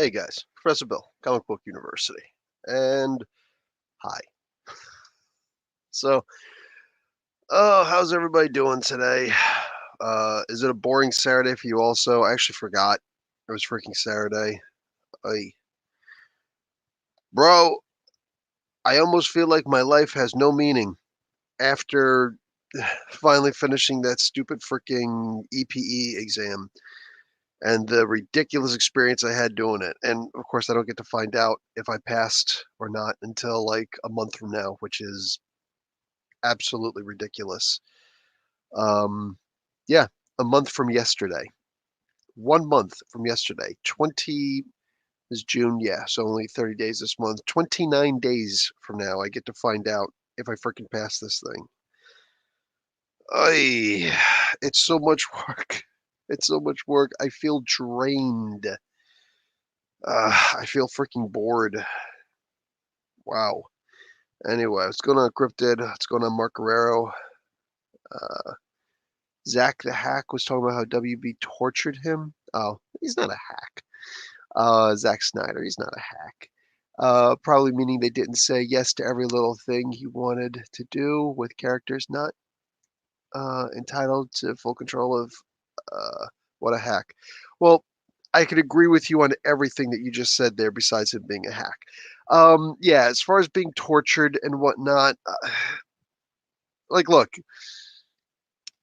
Hey guys, Professor Bill, Comic Book University, and hi. So, how's everybody doing today? Is it a boring Saturday for you also? I actually forgot it was freaking Saturday. I, bro, I almost feel like my life has no meaning after finally finishing that stupid freaking EPE exam and the ridiculous experience I had doing it. And of course, I don't get to find out if I passed or not until like a month from now, which is absolutely ridiculous. Um, yeah, a month from yesterday. 1 month from yesterday. 20 is June, yeah, so only 30 days this month. 29 days from now, I get to find out if I freaking pass this thing. Ay, it's so much work. It's so much work. I feel drained. I feel freaking bored. Wow. Anyway, what's going on, Cryptid? What's going on, Mark Guerrero? Uh, Zach the Hack was talking about how WB tortured him. Oh, he's not a hack. Zack Snyder, he's not a hack. Probably meaning they didn't say yes to every little thing he wanted to do with characters not entitled to full control of. What a hack. Well, I could agree with you on everything that you just said there, besides him being a hack. Yeah, as far as being tortured and whatnot, like, look,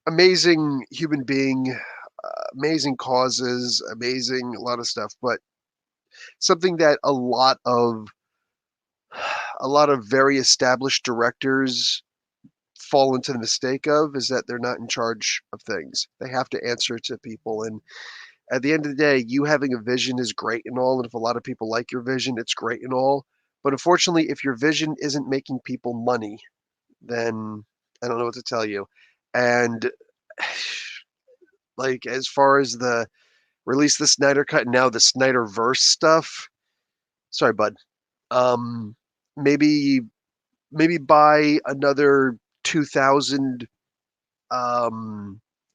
amazing human being, amazing causes, amazing a lot of stuff, but something that a lot of very established directors fall into the mistake of is that they're not in charge of things. They have to answer to people, and at the end of the day, you having a vision is great and all, and if a lot of people like your vision, it's great and all. But unfortunately, if your vision isn't making people money, then I don't know what to tell you. And like, as far as the release the Snyder cut and now the Snyderverse stuff, sorry, bud. Um, maybe buy another 2,000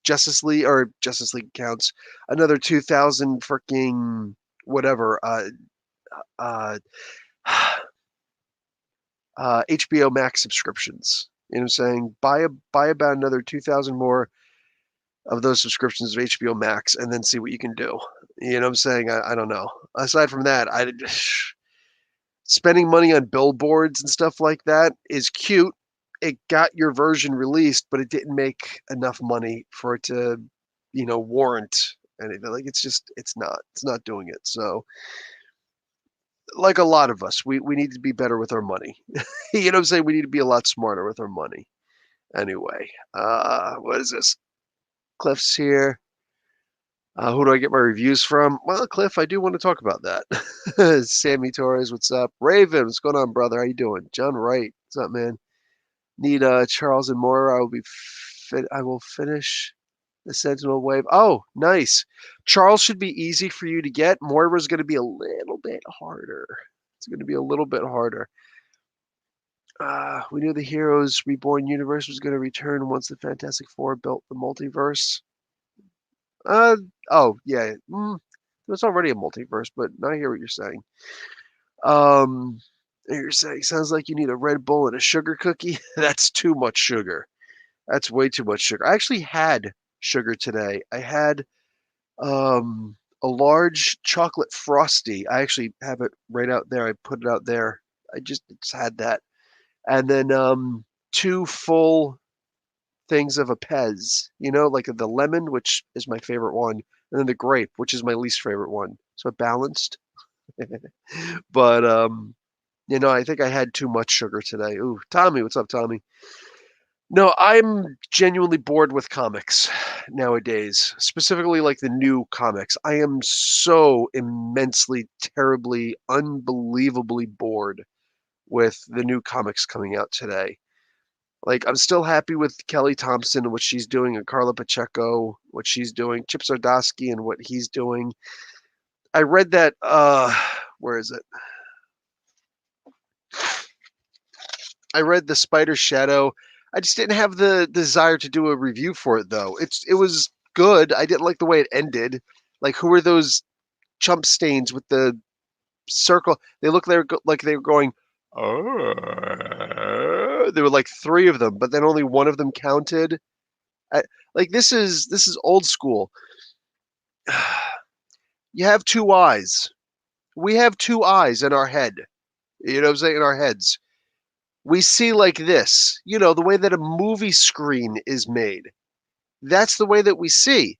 Justice League, or Justice League counts, another 2,000 freaking whatever uh HBO Max subscriptions. You know what I'm saying? Buy about another 2,000 more of those subscriptions of HBO Max, and then see what you can do. You know what I'm saying? I don't know. Aside from that, I spending money on billboards and stuff like that is cute. It got your version released, but it didn't make enough money for it to, warrant anything. Like, it's not doing it. So, like a lot of us, we need to be better with our money. You know what I'm saying? We need to be a lot smarter with our money. Anyway, what is this? Cliff's here. Who do I get my reviews from? Well, Cliff, I do want to talk about that. Sammy Torres, what's up? Raven, what's going on, brother? How you doing? John Wright, what's up, man? Need Charles and Moira. I will finish the Sentinel Wave. Oh, nice. Charles should be easy for you to get. Moira's going to be a little bit harder. It's going to be a little bit harder. We knew the Heroes Reborn universe was going to return once the Fantastic Four built the multiverse. Oh, yeah. There's already a multiverse, but now I hear what you're saying. You're saying, sounds like you need a Red Bull and a sugar cookie. That's too much sugar. That's way too much sugar. I actually had sugar today. I had a large chocolate frosty. I actually have it right out there. I put it out there. I just had that. And then two full things of a Pez, like the lemon, which is my favorite one, and then the grape, which is my least favorite one. So it balanced. But I think I had too much sugar today. Ooh, Tommy, what's up, Tommy? No, I'm genuinely bored with comics nowadays, specifically like the new comics. I am so immensely, terribly, unbelievably bored with the new comics coming out today. Like, I'm still happy with Kelly Thompson and what she's doing, and Carla Pacheco, what she's doing, Chip Zdarsky and what he's doing. I read that, where is it? I read The Spider Shadow. I just didn't have the desire to do a review for it, though. It was good. I didn't like the way it ended. Like, who are those chump stains with the circle. They look like they were going, there were like 3 of them, but then only one of them counted. Like this is old school. You have 2 eyes. We have 2 eyes in our head. You know what I'm saying? In our heads. We see like this. You know, the way that a movie screen is made. That's the way that we see.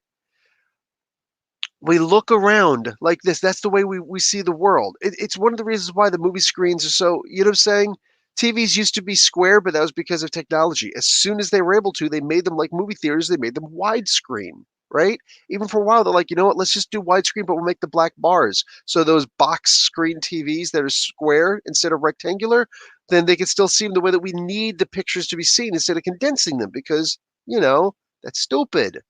We look around like this. That's the way we see the world. It's one of the reasons why the movie screens are so, you know what I'm saying? TVs used to be square, but that was because of technology. As soon as they were able to, they made them like movie theaters. They made them widescreen, right? Even for a while, they're like, you know what? Let's just do widescreen, but we'll make the black bars. So those box screen TVs that are square instead of rectangular, then they can still see them the way that we need the pictures to be seen instead of condensing them because, you know, that's stupid.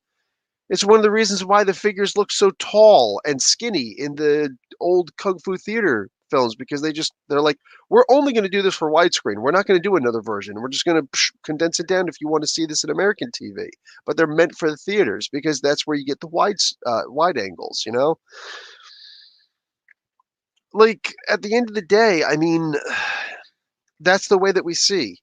It's one of the reasons why the figures look so tall and skinny in the old kung fu theater films because they're like, we're only going to do this for widescreen. We're not going to do another version. We're just going to condense it down if you want to see this in American TV. But they're meant for the theaters because that's where you get the wide angles, you know? Like at the end of the day, I mean, that's the way that we see.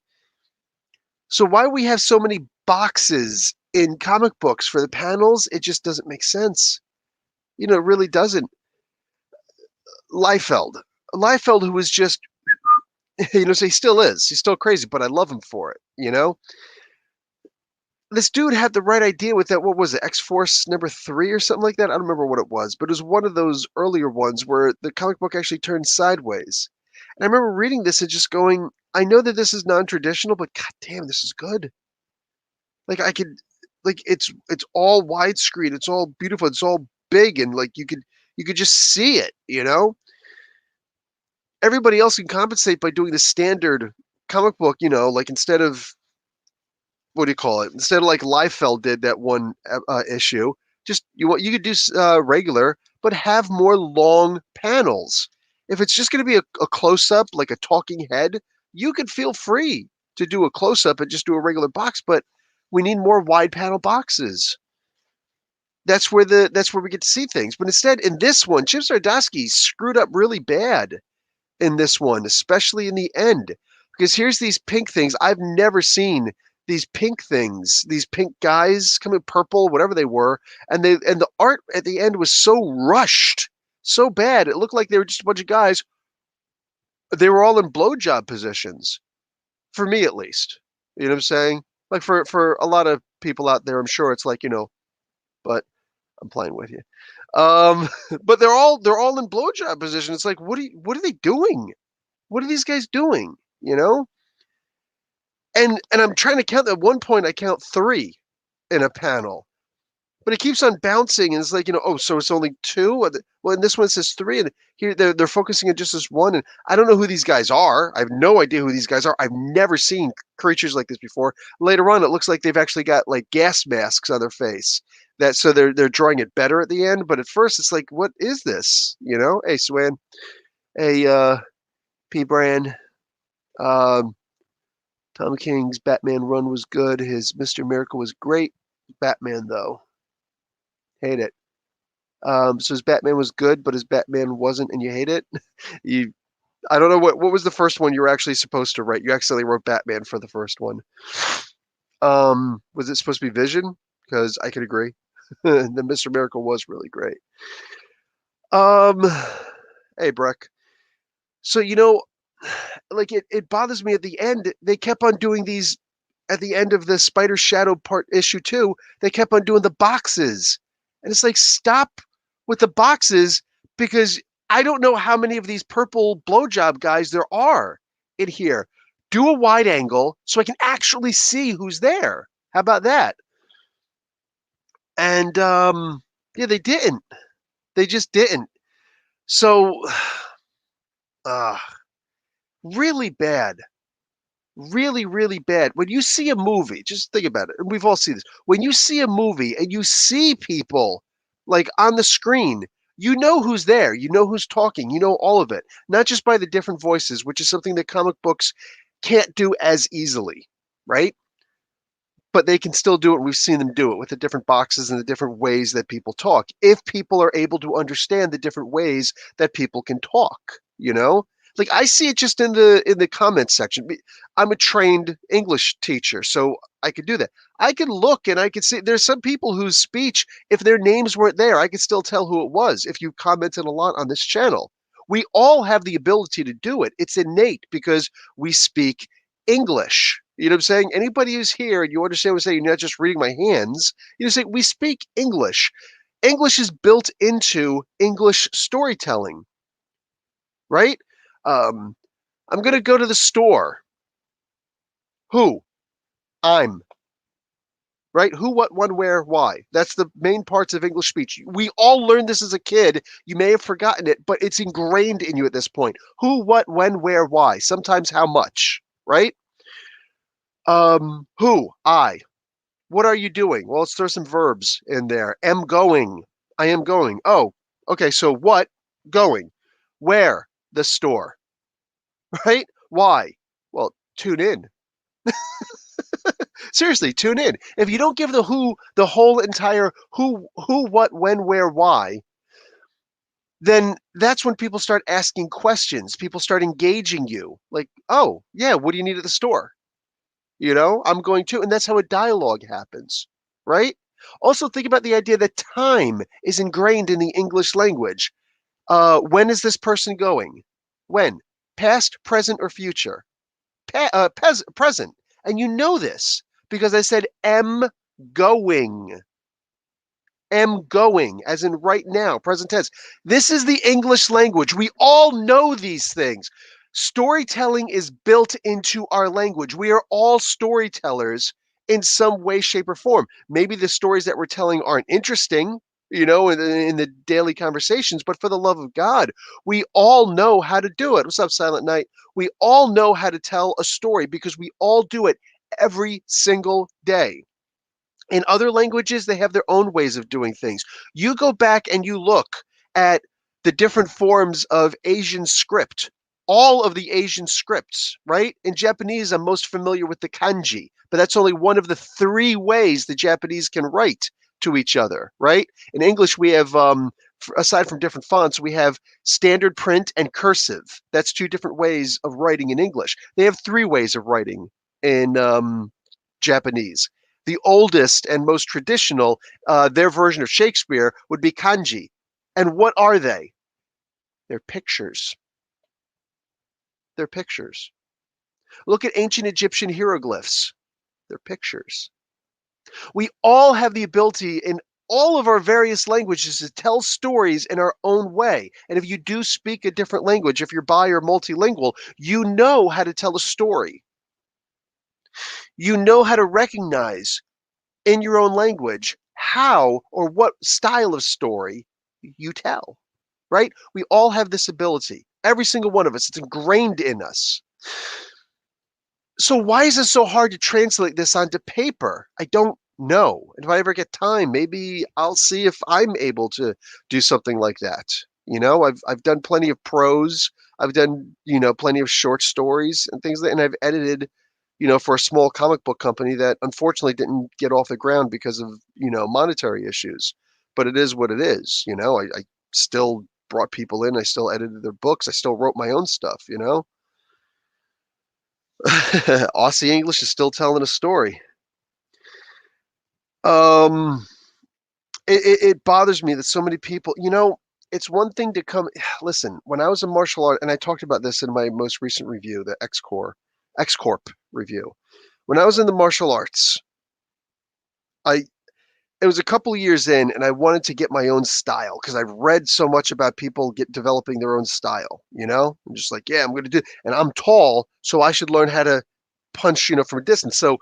So why we have so many boxes in comic books for the panels, it just doesn't make sense. You know, it really doesn't. Liefeld. Liefeld, who was just, you know, so he still is. He's still crazy, but I love him for it, you know? This dude had the right idea with that, what was it, X-Force #3 or something like that? I don't remember what it was, but it was one of those earlier ones where the comic book actually turned sideways. And I remember reading this and just going, I know that this is non-traditional, but god damn, this is good. Like I could, like it's all widescreen, it's all beautiful, it's all big, and like you could just see it, you know? Everybody else can compensate by doing the standard comic book, you know, like instead of what do you call it? Instead of like Liefeld did that one issue, just you could do regular, but have more long panels. If it's just going to be a close up, like a talking head, you could feel free to do a close up and just do a regular box. But we need more wide panel boxes. That's where we get to see things. But instead, in this one, Chip Zdarsky screwed up really bad in this one, especially in the end. Because here's these pink things. I've never seen these pink things, these pink guys coming purple, whatever they were, and the art at the end was so rushed, so bad. It looked like they were just a bunch of guys. They were all in blowjob positions, for me at least. You know what I'm saying? Like for a lot of people out there, I'm sure it's like, you know, but I'm playing with you. But they're all in blowjob position. It's like, what are they doing? What are these guys doing? You know? And I'm trying to count. At one point, I count 3 in a panel, but it keeps on bouncing, and it's like, you know, oh, so it's only 2. Well, in this one it says 3, and here they're focusing on just this one, and I don't know who these guys are. I have no idea who these guys are. I've never seen creatures like this before. Later on, it looks like they've actually got like gas masks on their face. So they're drawing it better at the end, but at first it's like, what is this? You know? Hey, Swan. Hey, P. Brand. Um, Tom King's Batman run was good. His Mr. Miracle was great. Batman, though. Hate it. So his Batman was good, but his Batman wasn't, and you hate it? you, I don't know what was the first one you were actually supposed to write. You accidentally wrote Batman for the first one. Was it supposed to be Vision? Because I could agree. The Mr. Miracle was really great. Um, hey, Breck. So, you know, like it bothers me at the end. They kept on doing these at the end of the Spider Shadow part issue 2. They kept on doing the boxes. And it's like, stop with the boxes because I don't know how many of these purple blowjob guys there are in here. Do a wide angle so I can actually see who's there. How about that? And yeah, they didn't. They just didn't. So really bad. Really, really bad. When you see a movie, just think about it. And we've all seen this. When you see a movie and you see people like on the screen, you know who's there. You know who's talking. You know all of it. Not just by the different voices, which is something that comic books can't do as easily, right? but they can still do it. We've seen them do it with the different boxes and the different ways that people talk. If people are able to understand the different ways that people can talk, you know? Like I see it just in the comments section. I'm a trained English teacher, so I could do that. I can look and I can see there's some people whose speech, if their names weren't there, I could still tell who it was if you commented a lot on this channel. We all have the ability to do it. It's innate because we speak English. You know what I'm saying? Anybody who's here and you understand what I'm saying, you're not just reading my hands, you say we speak English. English is built into English storytelling, right? Um, I'm going to go to the store. Who? I'm. Right? Who, what, when, where, why. That's the main parts of English speech. We all learned this as a kid. You may have forgotten it, but it's ingrained in you at this point. Who, what, when, where, why. Sometimes how much, right? Who? I. What are you doing? Well, let's throw some verbs in there. Am going. I am going. Oh, okay. So what? Going. Where? The store. Right? Why? Well, tune in. Seriously, tune in. If you don't give the who, the whole entire who, what, when, where, why, then that's when people start asking questions. People start engaging you. Like, oh, yeah, what do you need at the store? You know, I'm going to, and that's how a dialogue happens, right? Also, think about the idea that time is ingrained in the English language. When is this person going? When? Past, present, or future? Present. And you know this because I said am going. Am going, as in right now, present tense. This is the English language. We all know these things. Storytelling is built into our language. We are all storytellers in some way, shape, or form. Maybe the stories that we're telling aren't interesting, you know, in the daily conversations, but for the love of God, we all know how to do it. What's up, Silent Night? We all know how to tell a story because we all do it every single day. In other languages, they have their own ways of doing things. You go back and you look at the different forms of Asian script, all of the Asian scripts, right? In Japanese, I'm most familiar with the kanji, but that's only one of the three ways the Japanese can write to each other, right? In English, we have, aside from different fonts, we have standard print and cursive. That's two different ways of writing in English. They have three ways of writing in Japanese. The oldest and most traditional, their version of Shakespeare would be kanji. And what are they? They're pictures. They're pictures. Look at ancient Egyptian hieroglyphs. They're pictures. We all have the ability in all of our various languages to tell stories in our own way. And if you do speak a different language, if you're bi or multilingual, you know how to tell a story. You know how to recognize in your own language how or what style of story you tell, right? We all have this ability. Every single one of us. It's ingrained in us. So why is it so hard to translate this onto paper? I don't know. And if I ever get time, maybe I'll see if I'm able to do something like that. You know, I've done plenty of prose. I've done, you know, plenty of short stories and things and I've edited, you know, for a small comic book company that unfortunately didn't get off the ground because of, you know, monetary issues. But it is what it is, you know. I still brought people in, I still edited their books, I still wrote my own stuff, you know. Aussie English is still telling a story. Um, it bothers me that so many people, you know, it's one thing to come. Listen, when I was a martial art, and I talked about this in my most recent review, the X Corp review. When I was in the martial arts, I it was a couple of years in, and I wanted to get my own style because I've read so much about people developing their own style. You know, I'm just like, yeah, I'm going to do, and I'm tall, so I should learn how to punch, you know, from a distance. So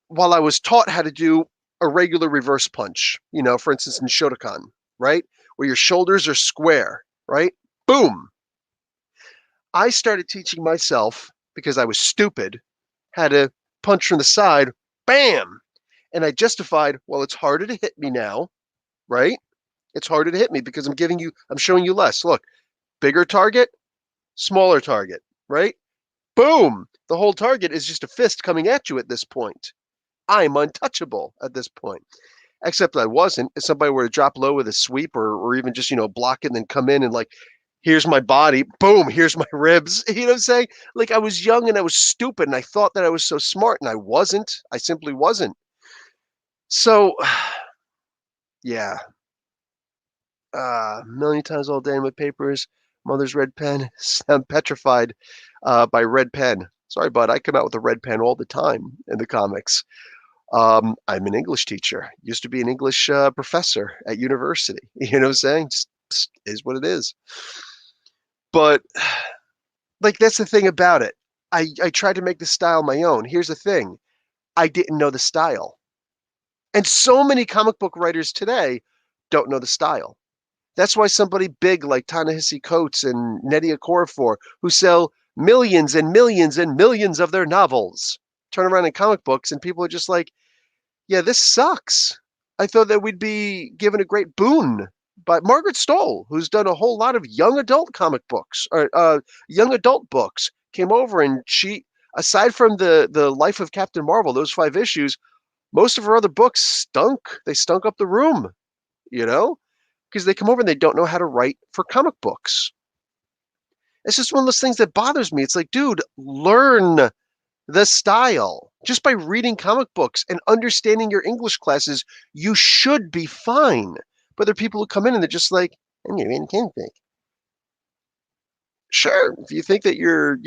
while I was taught how to do a regular reverse punch, you know, for instance, in Shotokan, right? Where your shoulders are square, right? Boom. I started teaching myself because I was stupid how to punch from the side, bam. And I justified, well, it's harder to hit me now, right? It's harder to hit me because I'm showing you less. Look, bigger target, smaller target, right? Boom. The whole target is just a fist coming at you at this point. I'm untouchable at this point. Except I wasn't. If somebody were to drop low with a sweep or even just, block it and then come in and like, here's my body, boom, here's my ribs. You know what I'm saying? Like I was young and I was stupid and I thought that I was so smart and I wasn't. I simply wasn't. So, yeah, a million times all day in my papers. Mother's red pen. I'm petrified by red pen. Sorry, bud. I come out with a red pen all the time in the comics. I'm an English teacher. Used to be an English professor at university. You know what I'm saying? Just is what it is. But like that's the thing about it. I tried to make the style my own. Here's the thing. I didn't know the style. And so many comic book writers today don't know the style. That's why somebody big like Ta-Nehisi Coates and Nnedi Okorafor, who sell millions and millions and millions of their novels, turn around in comic books and people are just like, yeah, this sucks. I thought that we'd be given a great boon by Margaret Stoll, who's done a whole lot of young adult comic books or young adult books, came over and she, aside from the Life of Captain Marvel, those 5 issues, most of her other books stunk. They stunk up the room, you know, because they come over and they don't know how to write for comic books. It's just one of those things that bothers me. It's like, dude, learn the style. Just by reading comic books and understanding your English classes, you should be fine. But there are people who come in and they're just like, I'm your in comic book. Sure, if you think that you're,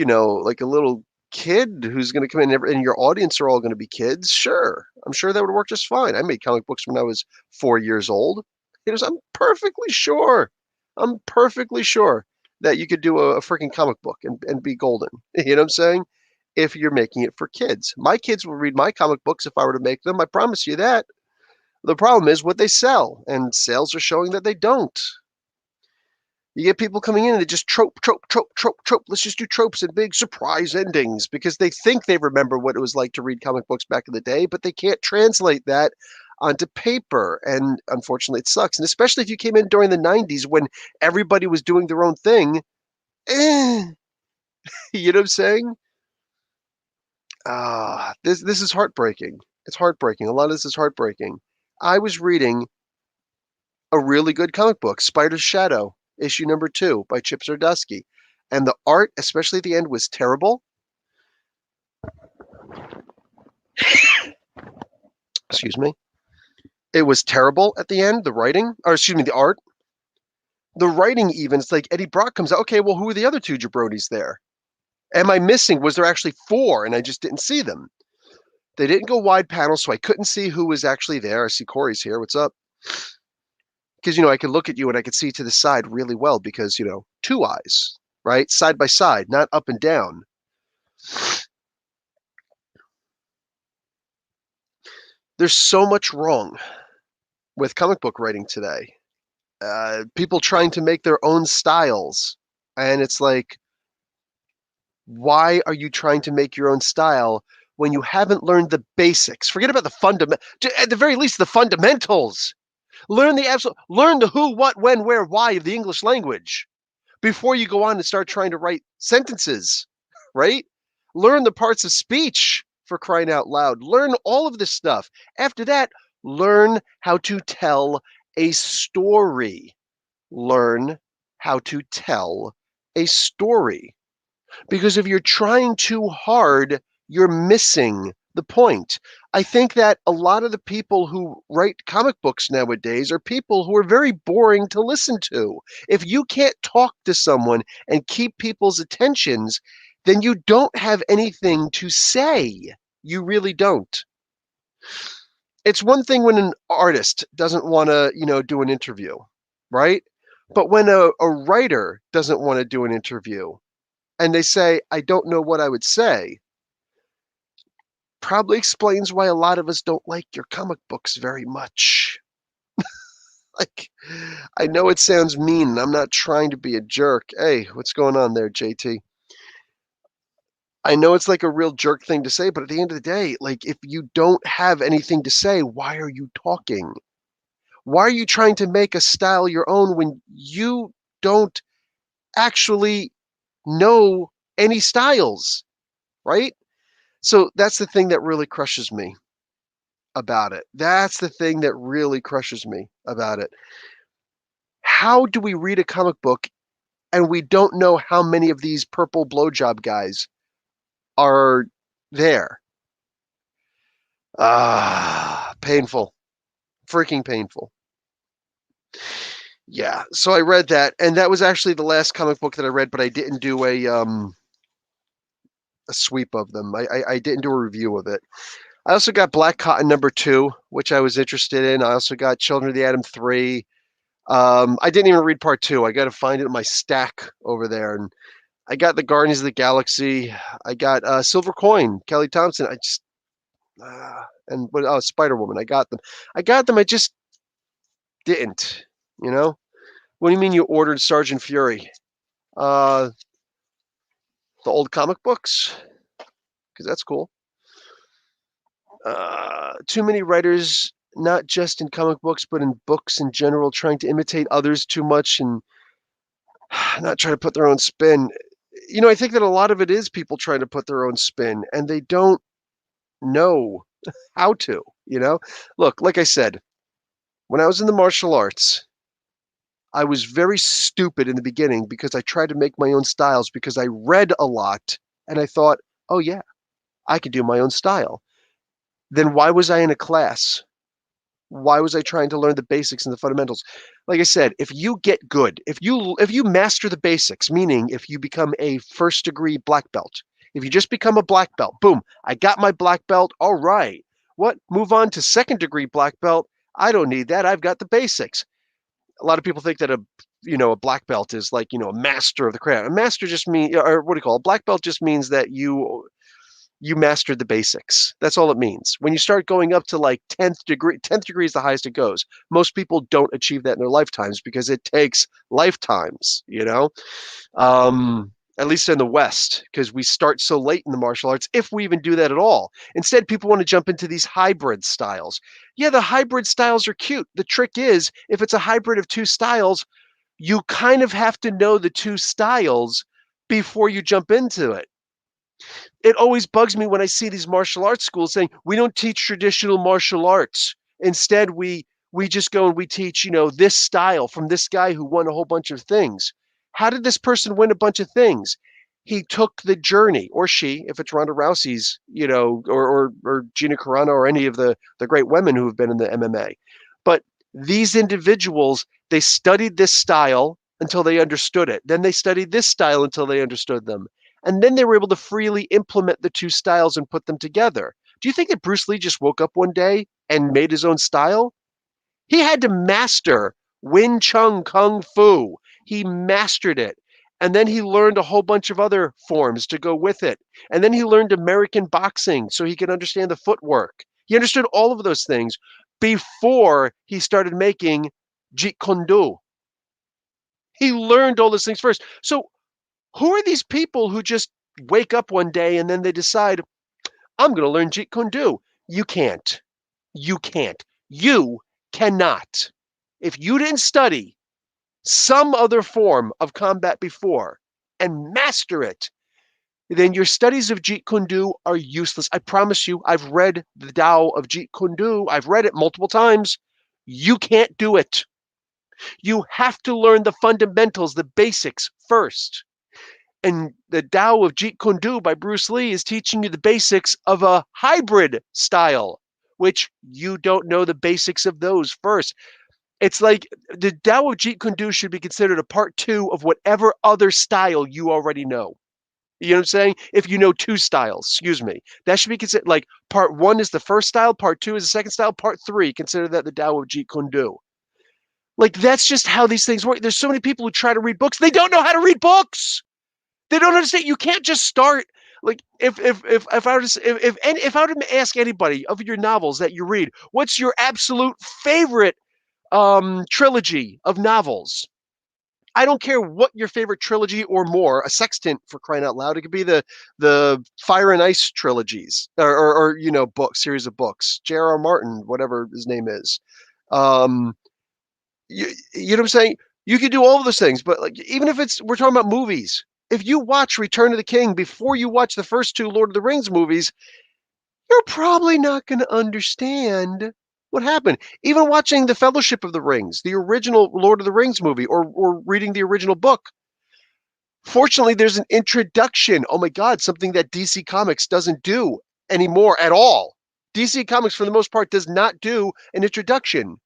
like a little kid who's going to come in and your audience are all going to be kids, sure. I'm sure that would work just fine. I made comic books when I was 4 years old. I'm perfectly sure. I'm perfectly sure that you could do a freaking comic book and be golden. You know what I'm saying? If you're making it for kids. My kids will read my comic books if I were to make them. I promise you that. The problem is what they sell, and sales are showing that they don't. You get people coming in and they just trope, trope, trope, trope, trope. Let's just do tropes and big surprise endings because they think they remember what it was like to read comic books back in the day, but they can't translate that onto paper. And unfortunately, it sucks. And especially if you came in during the 90s when everybody was doing their own thing. You know what I'm saying? This is heartbreaking. It's heartbreaking. A lot of this is heartbreaking. I was reading a really good comic book, Spider's Shadow, issue number 2 by Chip Zdarsky. And the art, especially at the end, was terrible. Excuse me. It was terrible at the end, the writing, or excuse me, the art. The writing even, it's like Eddie Brock comes out, okay, well, who are the other 2 jabronis there? Am I missing? Was there actually 4 and I just didn't see them? They didn't go wide panel, so I couldn't see who was actually there. I see Corey's here. What's up? Because, I could look at you and I could see to the side really well because, 2 eyes, right? Side by side, not up and down. There's so much wrong with comic book writing today. People trying to make their own styles. And it's like, why are you trying to make your own style when you haven't learned the basics? Forget about the at the very least, the fundamentals. Learn the who, what, when, where, why of the English language before you go on and start trying to write sentences, right? Learn the parts of speech, for crying out loud. Learn all of this stuff. After that, learn how to tell a story. Learn how to tell a story. Because if you're trying too hard, you're missing the point. I think that a lot of the people who write comic books nowadays are people who are very boring to listen to. If you can't talk to someone and keep people's attentions, then you don't have anything to say. You really don't. It's one thing when an artist doesn't want to, do an interview, right? But when a writer doesn't want to do an interview and they say, I don't know what I would say, probably explains why a lot of us don't like your comic books very much. Like, I know it sounds mean, and I'm not trying to be a jerk. Hey, what's going on there, JT? I know it's like a real jerk thing to say, but at the end of the day, like, if you don't have anything to say, why are you talking? Why are you trying to make a style your own when you don't actually know any styles, right? So that's the thing that really crushes me. about it. That's the thing that really crushes me about it. How do we read a comic book and we don't know how many of these purple blowjob guys are there? Painful. Freaking painful. Yeah, so I read that, and that was actually the last comic book that I read, but I didn't do a sweep of them. I didn't do a review of it. I also got Black Cotton #2, which I was interested in. I also got Children of the Atom 3. I didn't even read part 2. I got to find it in my stack over there, and I got the Guardians of the Galaxy. I got Silver Coin, Kelly Thompson. I just and Spider Woman. I got them. I just didn't. You know. What do you mean you ordered Sergeant Fury? The old comic books, because that's cool. Too many writers, not just in comic books, but in books in general, trying to imitate others too much and not trying to put their own spin. You know, I think that a lot of it is people trying to put their own spin, and they don't know how to, you know? Look, like I said, when I was in the martial arts, I was very stupid in the beginning because I tried to make my own styles because I read a lot and I thought, oh yeah, I could do my own style. Then why was I in a class? Why was I trying to learn the basics and the fundamentals? Like I said, if you get good, if you master the basics, meaning if you become a first degree black belt, if you just become a black belt, boom, I got my black belt. All right. What? Move on to second degree black belt. I don't need that. I've got the basics. A lot of people think that a black belt is like, a master of the craft. A master just means, or what do you call it? A black belt just means that you mastered the basics. That's all it means. When you start going up to like 10th degree is the highest it goes. Most people don't achieve that in their lifetimes because it takes lifetimes, at least in the West, because we start so late in the martial arts, if we even do that at all. Instead, people want to jump into these hybrid styles. Yeah, the hybrid styles are cute. The trick is, if it's a hybrid of two styles, you kind of have to know the two styles before you jump into it. It always bugs me when I see these martial arts schools saying we don't teach traditional martial arts. Instead, we just go and we teach, this style from this guy who won a whole bunch of things. How did this person win a bunch of things? He took the journey, or she, if it's Ronda Rousey's, or Gina Carano, or any of the great women who have been in the MMA. But these individuals, they studied this style until they understood it. Then they studied this style until they understood them. And then they were able to freely implement the two styles and put them together. Do you think that Bruce Lee just woke up one day and made his own style? He had to master Wing Chun Kung Fu. He mastered it. And then he learned a whole bunch of other forms to go with it. And then he learned American boxing so he could understand the footwork. He understood all of those things before he started making Jeet Kune Do. He learned all those things first. So who are these people who just wake up one day and then they decide, I'm going to learn Jeet Kune Do? You can't. You can't. You cannot. If you didn't study some other form of combat before and master it, then your studies of Jeet Kune Do are useless. I promise you, I've read the Tao of Jeet Kune Do. I've read it multiple times. You can't do it. You have to learn the fundamentals, the basics first. And the Tao of Jeet Kune Do by Bruce Lee is teaching you the basics of a hybrid style, which you don't know the basics of those first. It's like the Tao of Jeet Kune Do should be considered a part 2 of whatever other style you already know. You know what I'm saying? If you know 2 styles, excuse me, that should be considered like part 1 is the first style, part 2 is the second style, part 3, consider that the Tao of Jeet Kune Do. Like, that's just how these things work. There's so many people who try to read books. They don't know how to read books. They don't understand. You can't just start like if I were to ask anybody of your novels that you read, what's your absolute favorite trilogy of novels? I don't care what your favorite trilogy or more, a sextant for crying out loud. It could be the Fire and Ice trilogies or book series of books. J.R.R. Martin, whatever his name is. You know what I'm saying? You can do all of those things, but like even if we're talking about movies. If you watch Return of the King before you watch the first 2 Lord of the Rings movies, you're probably not going to understand what happened. Even watching The Fellowship of the Rings, the original Lord of the Rings movie, or reading the original book. Fortunately, there's an introduction. Oh my God, something that DC Comics doesn't do anymore at all. DC Comics, for the most part, does not do an introduction.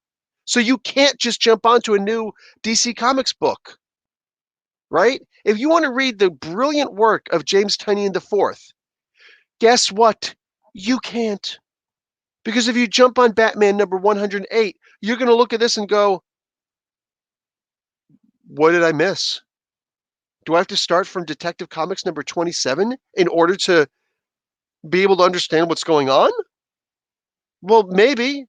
So you can't just jump onto a new DC Comics book, right? If you want to read the brilliant work of James Tynion IV, guess what? You can't. Because if you jump on Batman number 108, you're going to look at this and go, what did I miss? Do I have to start from Detective Comics number 27 in order to be able to understand what's going on? Well, maybe,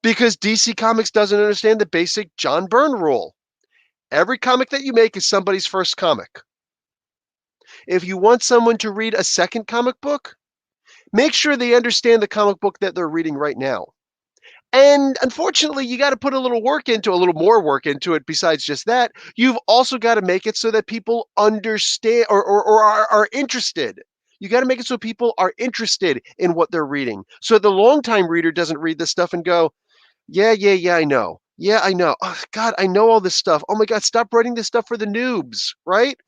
because DC Comics doesn't understand the basic John Byrne rule. Every comic that you make is somebody's first comic. If you want someone to read a second comic book, make sure they understand the comic book that they're reading right now. And unfortunately, you got to put a little more work into it besides just that. You've also got to make it so that people understand or are interested. You got to make it so people are interested in what they're reading. So the longtime reader doesn't read this stuff and go, yeah, I know. Yeah, I know. Oh, God, I know all this stuff. Oh my God, stop writing this stuff for the noobs, right?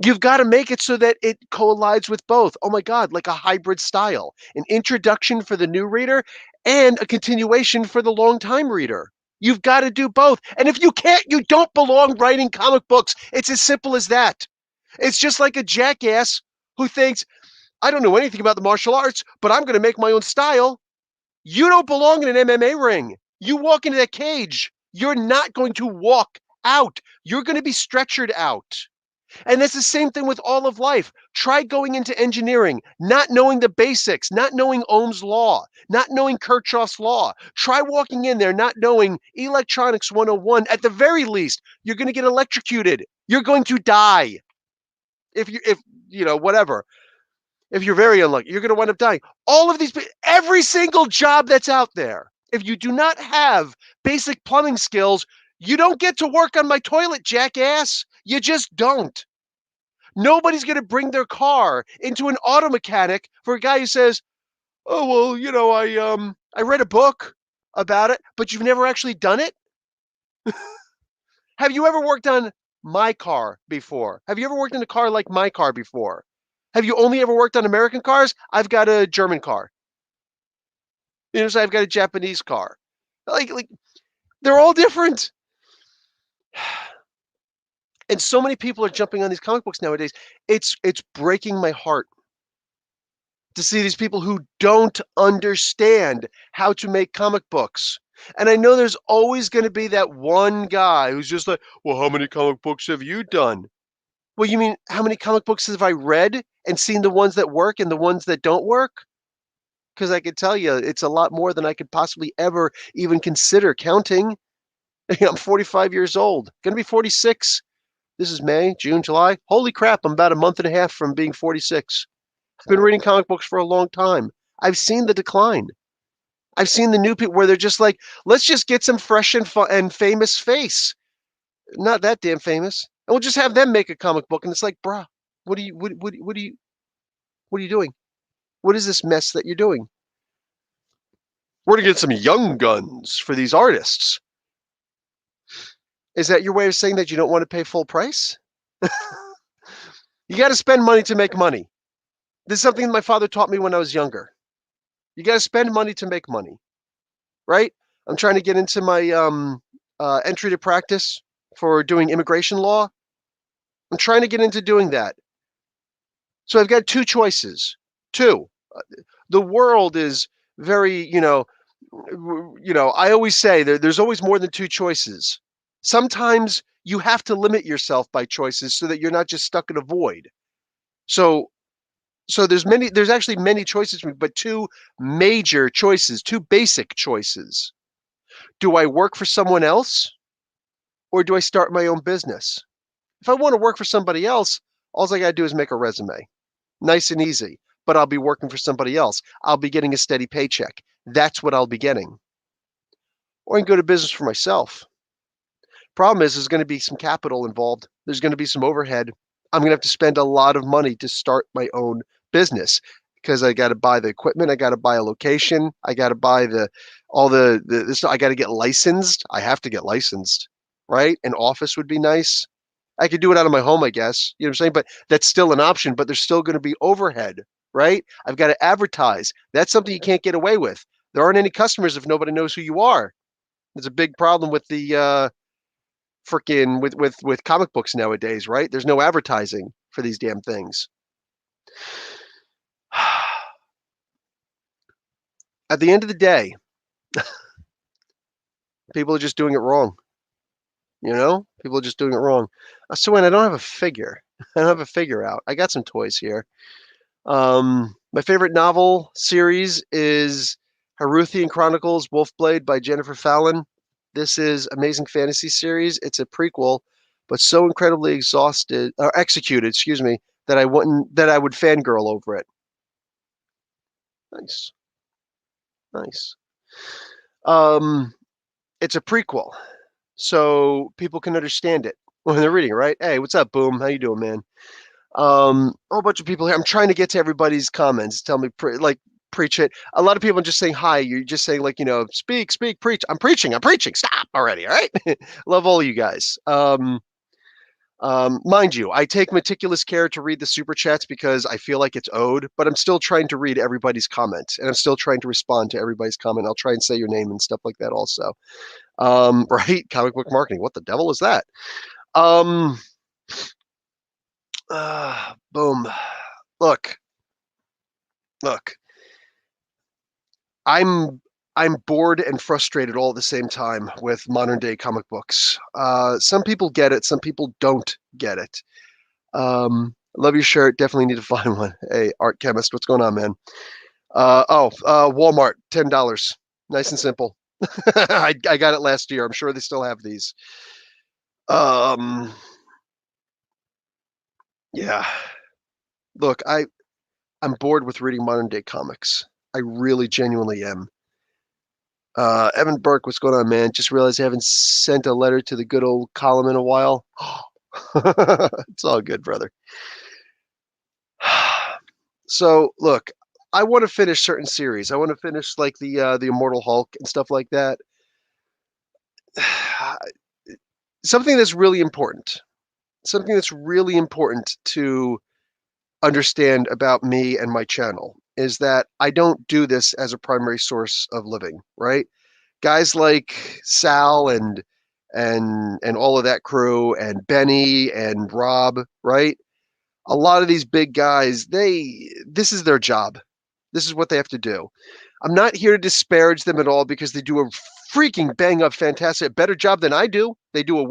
You've got to make it so that it collides with both. Oh my God, like a hybrid style, an introduction for the new reader and a continuation for the long-time reader. You've got to do both. And if you can't, you don't belong writing comic books. It's as simple as that. It's just like a jackass who thinks, I don't know anything about the martial arts, but I'm going to make my own style. You don't belong in an MMA ring. You walk into that cage, you're not going to walk out. You're going to be stretchered out. And it's the same thing with all of life. Try going into engineering, not knowing the basics, not knowing Ohm's law, not knowing Kirchhoff's law. Try walking in there not knowing electronics 101. At the very least, you're going to get electrocuted. You're going to die. If whatever. If you're very unlucky, you're going to wind up dying. All of these, every single job that's out there, if you do not have basic plumbing skills, you don't get to work on my toilet, jackass. You just don't. Nobody's going to bring their car into an auto mechanic for a guy who says, "Oh well, I read a book about it, but you've never actually done it." Have you ever worked on my car before? Have you ever worked in a car like my car before? Have you only ever worked on American cars? I've got a German car. So I've got a Japanese car. Like they're all different. And so many people are jumping on these comic books nowadays. It's breaking my heart to see these people who don't understand how to make comic books. And I know there's always going to be that one guy who's just like, well, how many comic books have you done? Well, you mean how many comic books have I read and seen the ones that work and the ones that don't work? Because I could tell you it's a lot more than I could possibly ever even consider counting. I'm 45 years old, going to be 46. This is May, June, July. Holy crap, I'm about a month and a half from being 46. I've been reading comic books for a long time. I've seen the decline. I've seen the new people where they're just like, let's just get some fresh and famous face. Not that damn famous. And we'll just have them make a comic book. And it's like, bruh, what are you doing? What is this mess that you're doing? We're going to get some young guns for these artists. Is that your way of saying that you don't want to pay full price? You got to spend money to make money. This is something my father taught me when I was younger. You got to spend money to make money, right? I'm trying to get into my entry to practice for doing immigration law. I'm trying to get into doing that. So I've got two choices. Two. The world is very, I always say there's always more than two choices. Sometimes you have to limit yourself by choices so that you're not just stuck in a void. So there's actually many choices, but two major choices, two basic choices. Do I work for someone else or do I start my own business? If I want to work for somebody else, all I got to do is make a resume. Nice and easy, but I'll be working for somebody else. I'll be getting a steady paycheck. That's what I'll be getting. Or I can go to business for myself. Problem is, there's going to be some capital involved. There's going to be some overhead. I'm going to have to spend a lot of money to start my own business because I got to buy the equipment, I got to buy a location, I got to buy all the this. I got to get licensed. I have to get licensed, right? An office would be nice. I could do it out of my home, I guess. You know what I'm saying? But that's still an option. But there's still going to be overhead, right? I've got to advertise. That's something you can't get away with. There aren't any customers if nobody knows who you are. There's a big problem with the freaking with comic books nowadays, right? There's no advertising for these damn things. At the end of the day, people are just doing it wrong. You know, people are just doing it wrong. So when I don't have a figure, I don't have a figure out. I got some toys here. My favorite novel series is Haruthian Chronicles Wolfblade by Jennifer Fallon. This is amazing fantasy series. It's a prequel, but so incredibly executed, excuse me, that I would fangirl over it. Nice. Nice. It's a prequel, so people can understand it when they're reading, right? Hey, what's up, Boom? How you doing, man? A whole bunch of people here. I'm trying to get to everybody's comments. Tell me, preach it. A lot of people are just saying hi. You're just saying speak, preach. I'm preaching. Stop already. All right. Love all you guys. Mind you, I take meticulous care to read the super chats because I feel like it's owed, but I'm still trying to read everybody's comment and I'm still trying to respond to everybody's comment. I'll try and say your name and stuff like that also. Right? Comic book marketing. What the devil is that? Boom. Look. I'm bored and frustrated all at the same time with modern day comic books. Some people get it, some people don't get it. Love your shirt. Definitely need to find one. Hey, Art Chemist, what's going on, man? Walmart, $10. Nice and simple. I got it last year. I'm sure they still have these. Yeah. Look, I'm bored with reading modern day comics. I really genuinely am. Evan Burke, what's going on, man? Just realized I haven't sent a letter to the good old column in a while. It's all good, brother. So, look, I want to finish certain series. I want to finish like the Immortal Hulk and stuff like that. Something that's really important. Something that's really important to understand about me and my channel is that I don't do this as a primary source of living, right? Guys like Sal and all of that crew and Benny and Rob, right? A lot of these big guys, this is their job. This is what they have to do. I'm not here to disparage them at all because they do a freaking bang up fantastic better job than I do. They do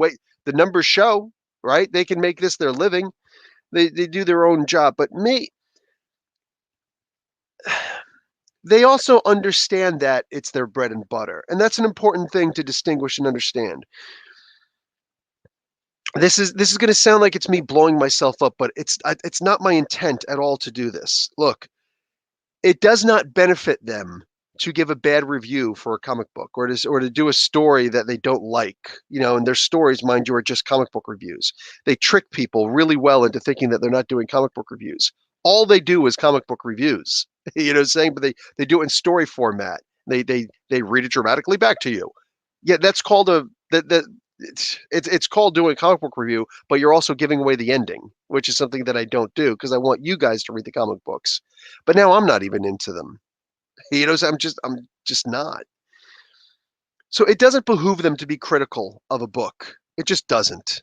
the numbers show, right? They can make this their living. They do their own job, but me, they also understand that it's their bread and butter. And that's an important thing to distinguish and understand. This is going to sound like it's me blowing myself up, but it's not my intent at all to do this. Look, it does not benefit them to give a bad review for a comic book or to do a story that they don't like, and their stories, mind you, are just comic book reviews. They trick people really well into thinking that they're not doing comic book reviews. All they do is comic book reviews, you know what I'm saying? But they do it in story format. They read it dramatically back to you. Yeah, that's called it's called doing a comic book review, but you're also giving away the ending, which is something that I don't do because I want you guys to read the comic books. But now I'm not even into them. So I'm just not. So it doesn't behoove them to be critical of a book. It just doesn't,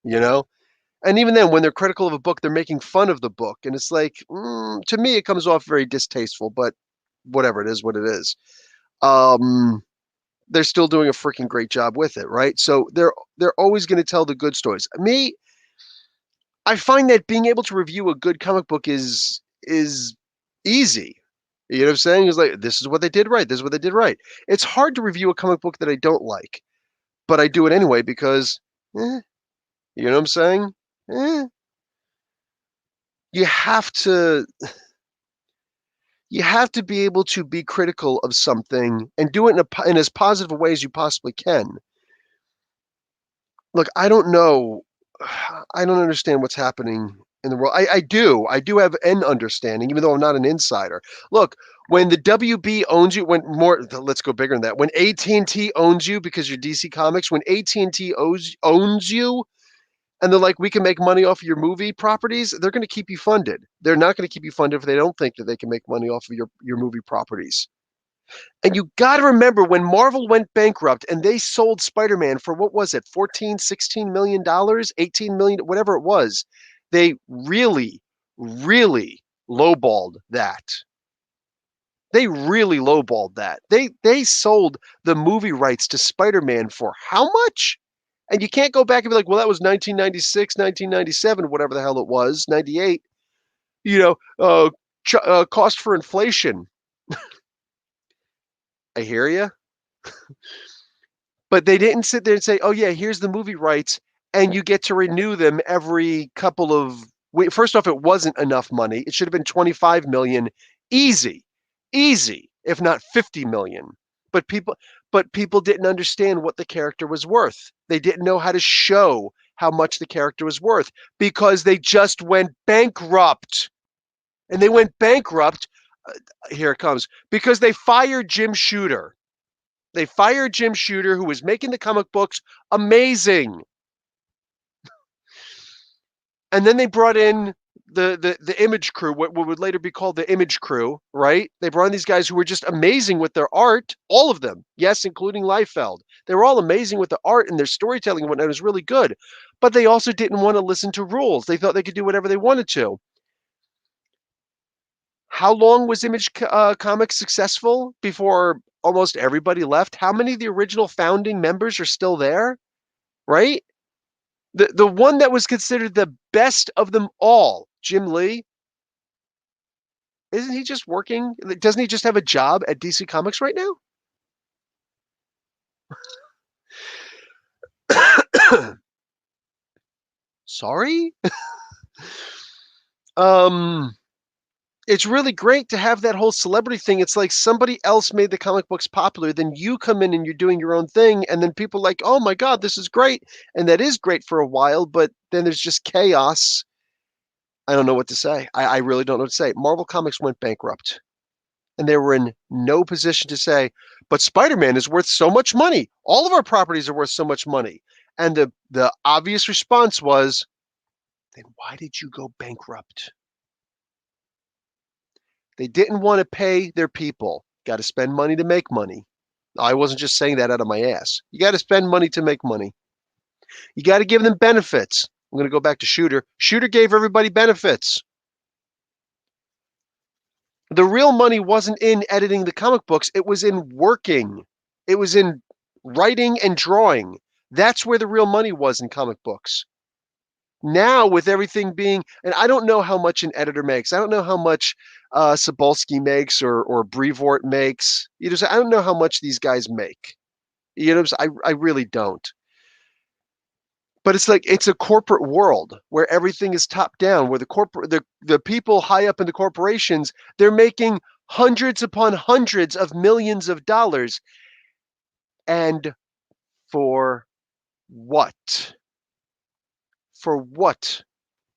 And even then, when they're critical of a book, they're making fun of the book. And it's like, to me, it comes off very distasteful, but whatever, it is what it is. They're still doing a freaking great job with it, right? So they're always going to tell the good stories. Me, I find that being able to review a good comic book is easy. You know what I'm saying? It's like, this is what they did right. This is what they did right. It's hard to review a comic book that I don't like, but I do it anyway because, you know what I'm saying? You have to be able to be critical of something and do it in as positive a way as you possibly can. Look, I don't know. I don't understand what's happening in the world. I do have an understanding, even though I'm not an insider. Look, when the WB owns you, let's go bigger than that. When AT&T owns you because you're DC Comics, when AT&T owns you, and they're like, we can make money off of your movie properties, they're going to keep you funded. They're not going to keep you funded if they don't think that they can make money off of your movie properties. And you got to remember when Marvel went bankrupt and they sold Spider-Man for, what was it, 14, 16 million dollars, 18 million, whatever it was. They really, really lowballed that. They really lowballed that. They sold the movie rights to Spider-Man for how much? And you can't go back and be like, well, that was 1996, 1997, whatever the hell it was, 98. Cost for inflation. I hear you. But they didn't sit there and say, oh, yeah, here's the movie rights, and you get to renew them every couple of weeks. First off, it wasn't enough money. It should have been 25 million. Easy, if not 50 million. But people didn't understand what the character was worth. They didn't know how to show how much the character was worth because they just went bankrupt. And they went bankrupt, here it comes, because they fired Jim Shooter. They fired Jim Shooter, who was making the comic books amazing. And then they brought in the Image crew, what would later be called the Image crew, right? They brought in these guys who were just amazing with their art, all of them. Yes, including Liefeld. They were all amazing with the art and their storytelling and whatnot. It was really good. But they also didn't want to listen to rules. They thought they could do whatever they wanted to. How long was Image Comics successful before almost everybody left? How many of the original founding members are still there? Right? The one that was considered the best of them all, Jim Lee, isn't he just working? Doesn't he just have a job at DC Comics right now? Sorry? It's really great to have that whole celebrity thing. It's like somebody else made the comic books popular, then you come in and you're doing your own thing, and then people are like, oh my God, this is great. And that is great for a while, but then there's just chaos. I don't know what to say. I really don't know what to say. Marvel Comics went bankrupt, and they were in no position to say, but Spider-Man is worth so much money. All of our properties are worth so much money. And the obvious response was, then why did you go bankrupt? They didn't want to pay their people. Got to spend money to make money. I wasn't just saying that out of my ass. You got to spend money to make money. You got to give them benefits. I'm going to go back to Shooter. Shooter gave everybody benefits. The real money wasn't in editing the comic books. It was in working. It was in writing and drawing. That's where the real money was in comic books. Now with everything being, and I don't know how much an editor makes. I don't know how much Sobolski makes or Brevoort makes. I don't know how much these guys make. I really don't. But it's like it's a corporate world where everything is top down, where the people high up in the corporations, they're making hundreds upon hundreds of millions of dollars. And for what? For what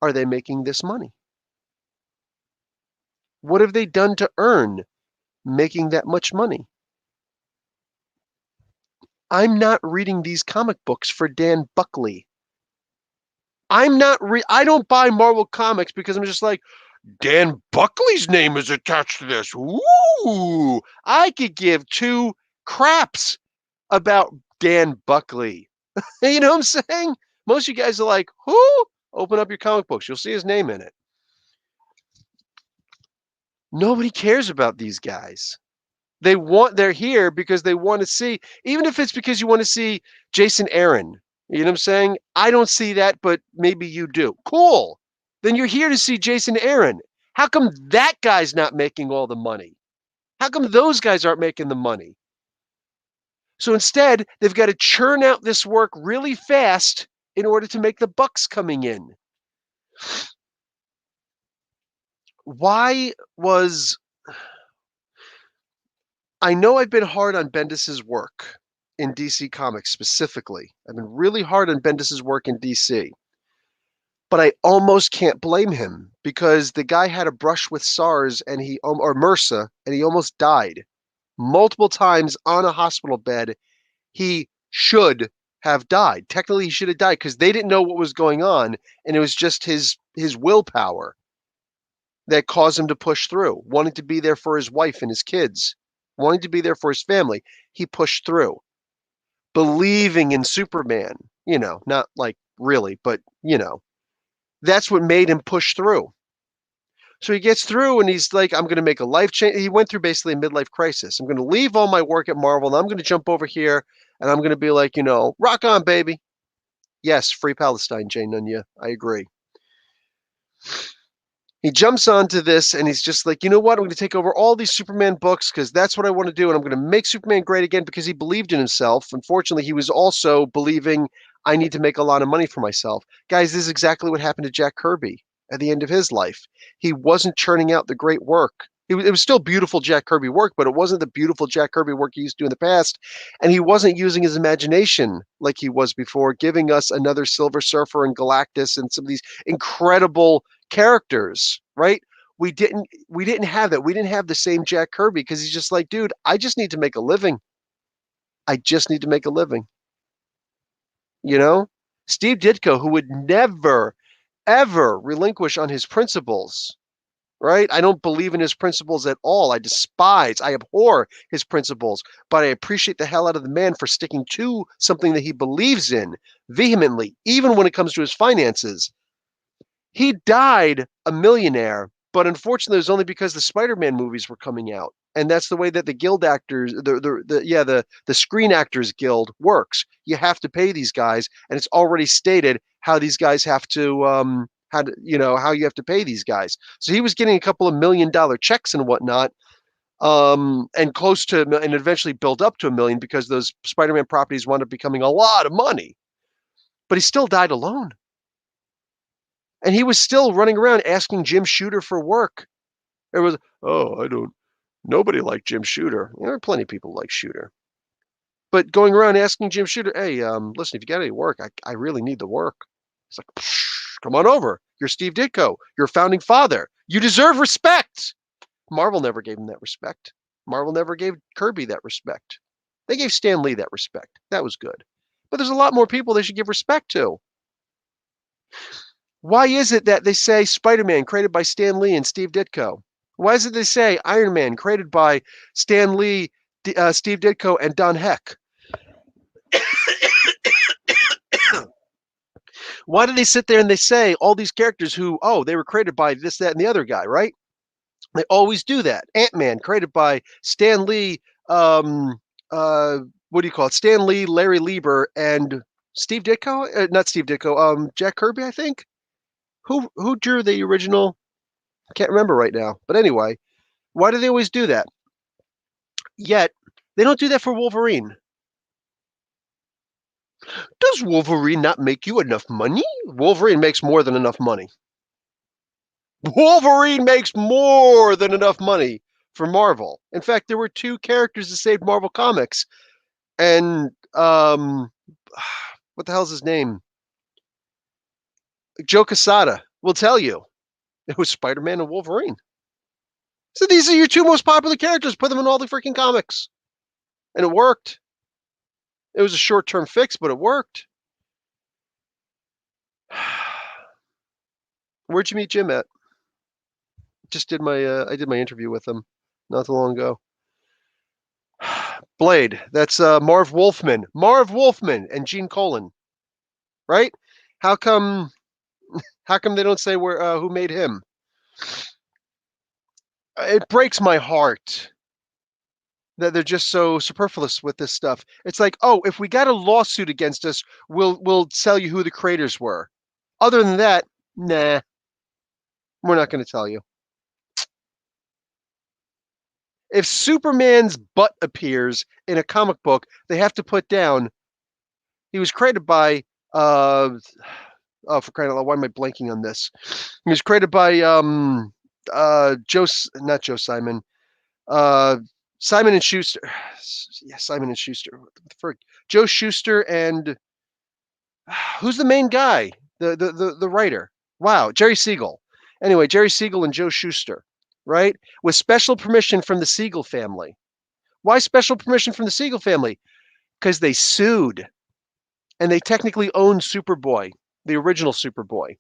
are they making this money? What have they done to earn making that much money? I'm not reading these comic books for Dan Buckley. I don't buy Marvel Comics because I'm just like, Dan Buckley's name is attached to this. Ooh, I could give two craps about Dan Buckley. You know what I'm saying? Most of you guys are like, who? Open up your comic books. You'll see his name in it. Nobody cares about these guys. They're here because they want to see, even if it's because you want to see Jason Aaron. You know what I'm saying? I don't see that, but maybe you do. Cool. Then you're here to see Jason Aaron. How come that guy's not making all the money? How come those guys aren't making the money? So instead, they've got to churn out this work really fast in order to make the bucks coming in. I know I've been hard on Bendis's work in DC Comics specifically. I've been really hard on Bendis's work in DC. But I almost can't blame him because the guy had a brush with SARS and or MRSA, and he almost died multiple times on a hospital bed. He should have died. Technically, he should have died because they didn't know what was going on, and it was just his willpower that caused him to push through, wanting to be there for his wife and his kids, wanting to be there for his family. He pushed through, believing in Superman, not like really, but that's what made him push through. So he gets through and he's like, I'm going to make a life change. He went through basically a midlife crisis. I'm going to leave all my work at Marvel and I'm going to jump over here and I'm going to be like, rock on, baby. Yes, free Palestine, Jane Nunya. I agree. He jumps onto this and he's just like, you know what? I'm going to take over all these Superman books because that's what I want to do. And I'm going to make Superman great again because he believed in himself. Unfortunately, he was also believing I need to make a lot of money for myself. Guys, this is exactly what happened to Jack Kirby at the end of his life. He wasn't churning out the great work. It was still beautiful Jack Kirby work, but it wasn't the beautiful Jack Kirby work he used to do in the past. And he wasn't using his imagination like he was before, giving us another Silver Surfer and Galactus and some of these incredible characters, right? We didn't have that. We didn't have the same Jack Kirby because he's just like, dude, I just need to make a living. I just need to make a living. Steve Ditko, who would never, ever relinquish on his principles, right? I don't believe in his principles at all. I abhor his principles, but I appreciate the hell out of the man for sticking to something that he believes in vehemently, even when it comes to his finances. He died a millionaire, but unfortunately, it was only because the Spider-Man movies were coming out, and that's the way that the Guild actors, the Screen Actors Guild works. You have to pay these guys, and it's already stated how these guys have to, how you have to pay these guys. So he was getting a couple of $1 million checks and whatnot, and close to, and eventually built up to $1 million because those Spider-Man properties wound up becoming a lot of money. But he still died alone. And he was still running around asking Jim Shooter for work. It was, nobody liked Jim Shooter. There are plenty of people like Shooter. But going around asking Jim Shooter, hey, listen, if you got any work, I really need the work. It's like, come on over. You're Steve Ditko. You're a founding father. You deserve respect. Marvel never gave him that respect. Marvel never gave Kirby that respect. They gave Stan Lee that respect. That was good. But there's a lot more people they should give respect to. Why is it that they say Spider-Man created by Stan Lee and Steve Ditko? Why is it they say Iron Man created by Stan Lee, Steve Ditko, and Don Heck? Why do they sit there and they say all these characters who, they were created by this, that, and the other guy, right? They always do that. Ant-Man created by Stan Lee, what do you call it? Stan Lee, Larry Lieber, and Steve Ditko? Not Steve Ditko, Jack Kirby, I think? Who drew the original? I can't remember right now. But anyway, why do they always do that? Yet, they don't do that for Wolverine. Does Wolverine not make you enough money? Wolverine makes more than enough money. Wolverine makes more than enough money for Marvel. In fact, there were 2 characters that saved Marvel Comics. And, what the hell's his name? Joe Quesada will tell you. It was Spider-Man and Wolverine. So these are your 2 most popular characters. Put them in all the freaking comics. And it worked. It was a short-term fix, but it worked. Where'd you meet Jim at? Just did I did my interview with him not too long ago. Blade. That's Marv Wolfman. Marv Wolfman and Gene Colan. Right? How come they don't say who made him? It breaks my heart that they're just so superfluous with this stuff. It's like, if we got a lawsuit against us, we'll tell you who the creators were. Other than that, nah, we're not going to tell you. If Superman's butt appears in a comic book, they have to put down he was created by for crying out loud, why am I blanking on this? He was created by not Joe Simon. Simon and Schuster. Yeah, Simon and Schuster. What the frick? Joe Schuster and who's the main guy? The writer. Wow, Jerry Siegel. Anyway, Jerry Siegel and Joe Shuster, right? With special permission from the Siegel family. Why special permission from the Siegel family? Because they sued and they technically owned Superboy, the original Superboy.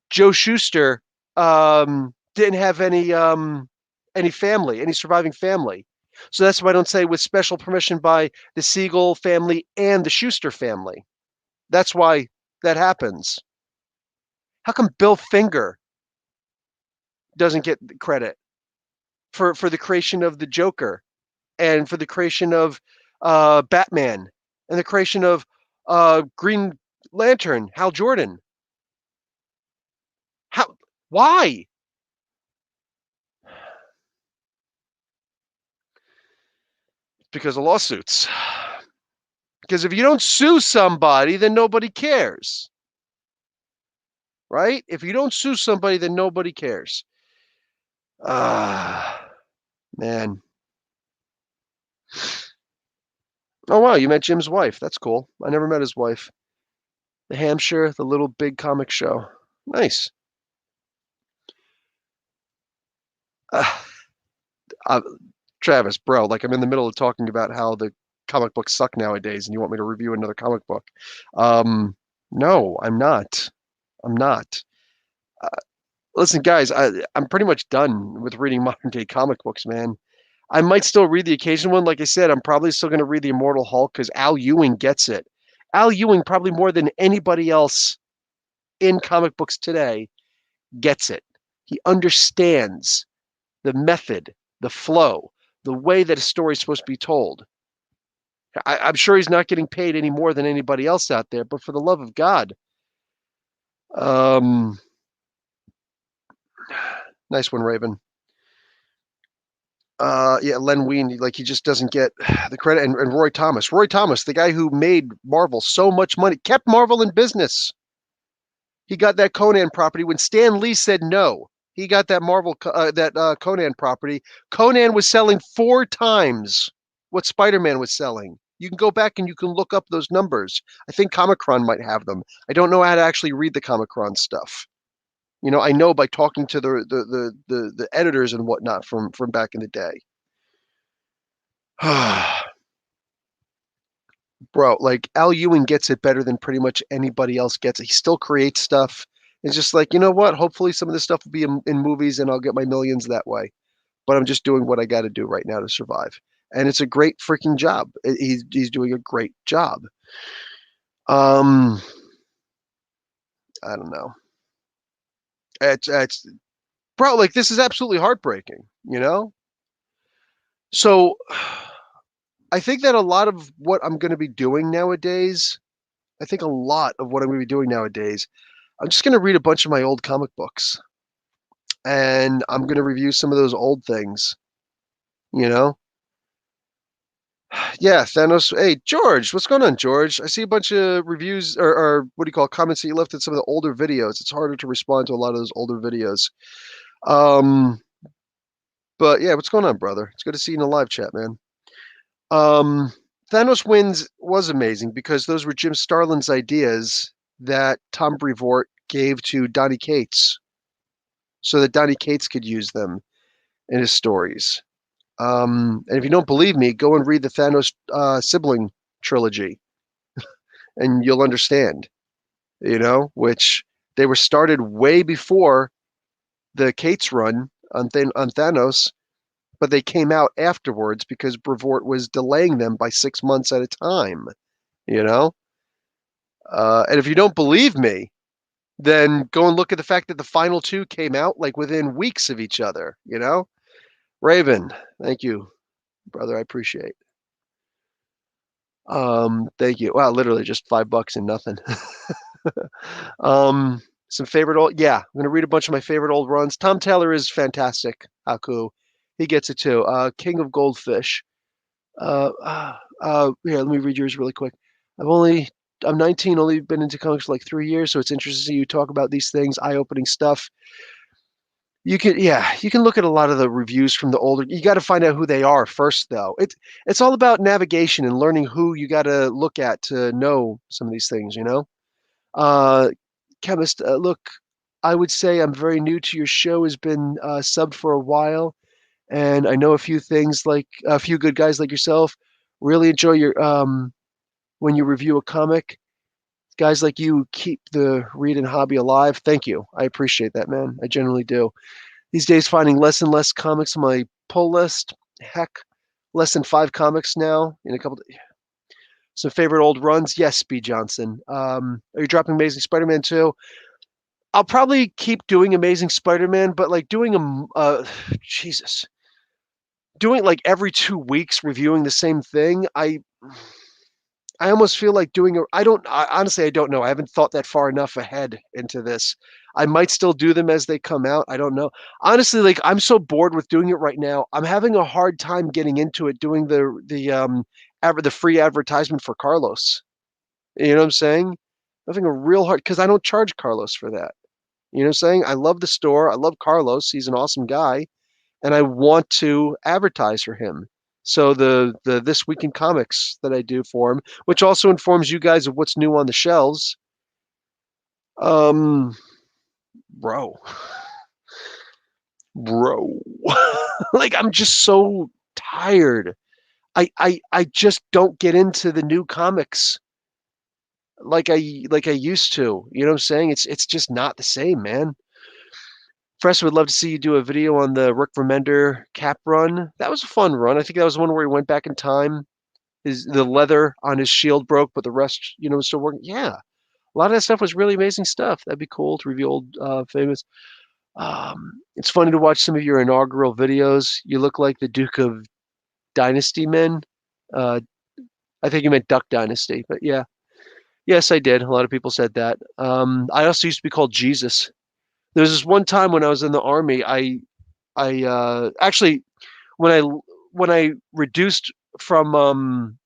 Joe Shuster didn't have any family, any surviving family. So that's why I don't say with special permission by the Siegel family and the Schuster family. That's why that happens. How come Bill Finger doesn't get credit for the creation of the Joker and for the creation of Batman and the creation of Green Lantern, Hal Jordan? How? Why? Because of lawsuits. Because if you don't sue somebody, then nobody cares. Right? If you don't sue somebody, then nobody cares. Man. Oh, wow, you met Jim's wife. That's cool. I never met his wife. The Hampshire, the little big comic show. Nice. Uh, Travis, bro, like I'm in the middle of talking about how the comic books suck nowadays and you want me to review another comic book. No, I'm not. I'm not. Uh, Listen, guys, I'm pretty much done with reading modern day comic books, man. I might still read the occasional one. Like I said, I'm probably still going to read the Immortal Hulk because Al Ewing gets it. Al Ewing, probably more than anybody else in comic books today, gets it. He understands the method, the flow, the way that a story is supposed to be told. I'm sure he's not getting paid any more than anybody else out there, but for the love of God, um, nice one, Raven. Yeah, Len Wein, like he just doesn't get the credit. And Roy Thomas, the guy who made Marvel so much money, kept Marvel in business. He got that Conan property when Stan Lee said no. He got that Conan property. Conan was selling 4 times what Spider-Man was selling. You can go back and you can look up those numbers. I think Comicron might have them. I don't know how to actually read the Comicron stuff. You know, I know by talking to the editors and whatnot from back in the day. Bro, like Al Ewing gets it better than pretty much anybody else gets it. He still creates stuff. It's just like, you know what? Hopefully some of this stuff will be in movies and I'll get my millions that way. But I'm just doing what I got to do right now to survive. And it's a great freaking job. He's doing a great job. Um, I don't know. It's bro, like this is absolutely heartbreaking, you know? So I think that a lot of what I'm going to be doing nowadays, I think a lot of what I'm going to be doing nowadays, I'm just going to read a bunch of my old comic books and I'm going to review some of those old things, you know? Yeah, Thanos. Hey, George, what's going on, George? I see a bunch of reviews or what do you call comments that you left in some of the older videos. It's harder to respond to a lot of those older videos. Um, but yeah, what's going on, brother? It's good to see you in the live chat, man. Thanos Wins was amazing because those were Jim Starlin's ideas that Tom Brevoort gave to Donny Cates so that Donny Cates could use them in his stories. And if you don't believe me, go and read the Thanos sibling trilogy and you'll understand, you know, which they were started way before the Cates run on Thanos, but they came out afterwards because Brevoort was delaying them by 6 months at a time, you know? And if you don't believe me, then go and look at the fact that the final 2 came out like within weeks of each other, you know? Raven, thank you, brother. I appreciate. Thank you. Wow, literally just $5 and nothing. Some favorite old, yeah, I'm gonna read a bunch of my favorite old runs. Tom Taylor is fantastic. Haku, he gets it too. King of Goldfish. Here, let me read yours really quick. I'm 19, only been into comics for like 3 years, so it's interesting to see you talk about these things, eye-opening stuff. You can look at a lot of the reviews from the older. You got to find out who they are first, though. It's all about navigation and learning who you got to look at to know some of these things. You know, Chemist, look, I would say I'm very new to your show, has been subbed for a while, and I know a few things like a few good guys like yourself. Really enjoy your when you review a comic. Guys like you keep the reading hobby alive. Thank you. I appreciate that, man. I generally do. These days, finding less and less comics on my pull list. Heck, less than 5 comics now in a couple. Some favorite old runs? Yes, B. Johnson. Are you dropping Amazing Spider-Man 2? I'll probably keep doing Amazing Spider-Man, but like doing Jesus, doing like every 2 weeks reviewing the same thing. I almost feel like doing a. Honestly, I don't know. I haven't thought that far enough ahead into this. I might still do them as they come out. I don't know. Honestly, like I'm so bored with doing it right now. I'm having a hard time getting into it. Doing the free advertisement for Carlos. You know what I'm saying? I'm having a real hard because I don't charge Carlos for that. You know what I'm saying? I love the store. I love Carlos. He's an awesome guy, and I want to advertise for him. So the This Week in Comics that I do for him, which also informs you guys of what's new on the shelves. Um, bro, bro, like I'm just so tired. I just don't get into the new comics like I used to. You know what I'm saying? It's just not the same, man. Fresco would love to see you do a video on the Rick Remender cap run. That was a fun run. I think that was one where he went back in time. The leather on his shield broke, but the rest, was still working. Yeah, a lot of that stuff was really amazing stuff. That'd be cool to review old famous. It's funny to watch some of your inaugural videos. You look like the Duke of Dynasty men. Uh, I think you meant Duck Dynasty, but yeah. Yes, I did. A lot of people said that. I also used to be called Jesus. There was this one time when I was in the army. I actually when I reduced from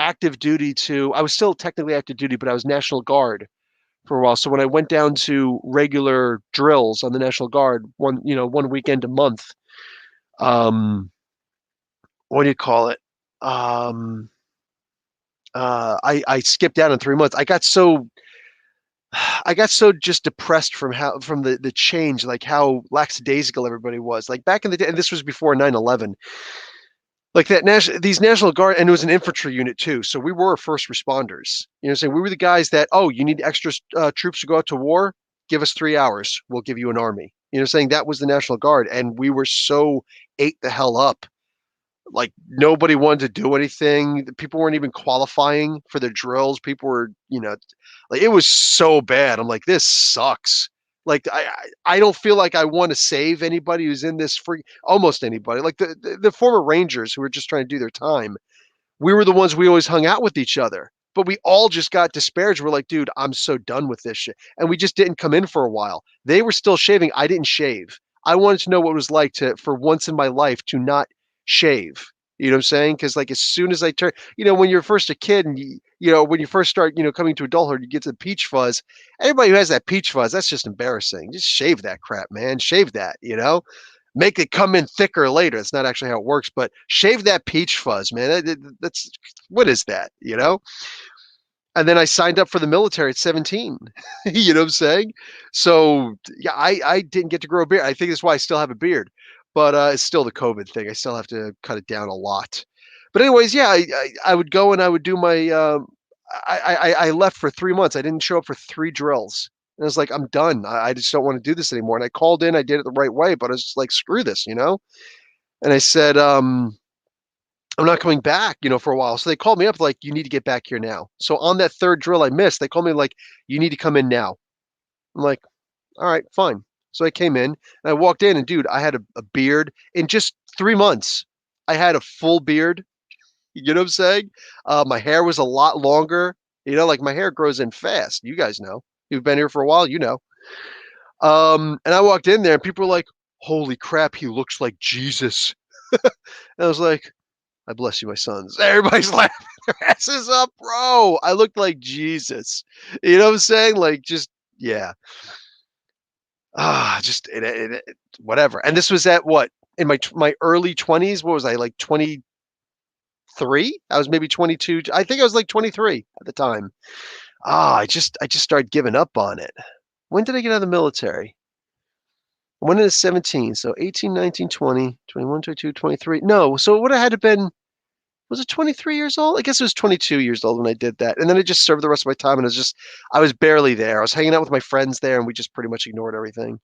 active duty to I was still technically active duty, but I was National Guard for a while. So when I went down to regular drills on the National Guard, one weekend a month, what do you call it? I skipped out in 3 months. I got so just depressed from the change, like how lackadaisical everybody was. Like back in the day, and this was before 9/11. Like these National Guard, and it was an infantry unit too. So we were first responders. You know, saying we were the guys that, oh, you need extra troops to go out to war. Give us 3 hours. We'll give you an army. You know, saying that was the National Guard, and we were so ate the hell up. Like nobody wanted to do anything. People weren't even qualifying for the drills. People were, like it was so bad. I'm like, this sucks. Like I don't feel like I want to save anybody who's in this free almost anybody. Like the former Rangers who were just trying to do their time. We were the ones we always hung out with each other. But we all just got disparaged. We're like, dude, I'm so done with this shit. And we just didn't come in for a while. They were still shaving. I didn't shave. I wanted to know what it was like for once in my life to not shave. You know what I'm saying? Because like as soon as I turn, when you're first a kid and when you first start, coming to adulthood, you get to the peach fuzz. Everybody who has that peach fuzz, that's just embarrassing. Just shave that crap, man. Shave that, make it come in thicker later. It's not actually how it works, but shave that peach fuzz, man. That's what is that, And then I signed up for the military at 17. You know what I'm saying? So yeah, I didn't get to grow a beard. I think that's why I still have a beard, but it's still the COVID thing. I still have to cut it down a lot. But anyways, yeah, I would go and I would do my. I left for 3 months. I didn't show up for 3 drills. And I was like, I'm done. I just don't want to do this anymore. And I called in. I did it the right way, but I was just like, screw this, And I said, I'm not coming back, for a while. So they called me up like, you need to get back here now. So on that third drill I missed, they called me like, you need to come in now. I'm like, all right, fine. So I came in and I walked in and dude, I had a beard in just 3 months. I had a full beard. You know what I'm saying? My hair was a lot longer. Like my hair grows in fast. You guys know. You've been here for a while, And I walked in there and people were like, holy crap, he looks like Jesus. And I was like, I bless you, my sons. Everybody's laughing their asses up, bro. I looked like Jesus. You know what I'm saying? Like, just, yeah. Just whatever. And this was at what? In my early 20s? What was I, like 23? I was maybe 22. I think I was like 23 at the time. I just started giving up on it. When did I get out of the military? I went into 17, so 18, 19, 20, 21, 22, 23. No, so it would have had to been, was it 23 years old? I guess it was 22 years old when I did that. And then I just served the rest of my time, and I was barely there. I was hanging out with my friends there, and we just pretty much ignored everything.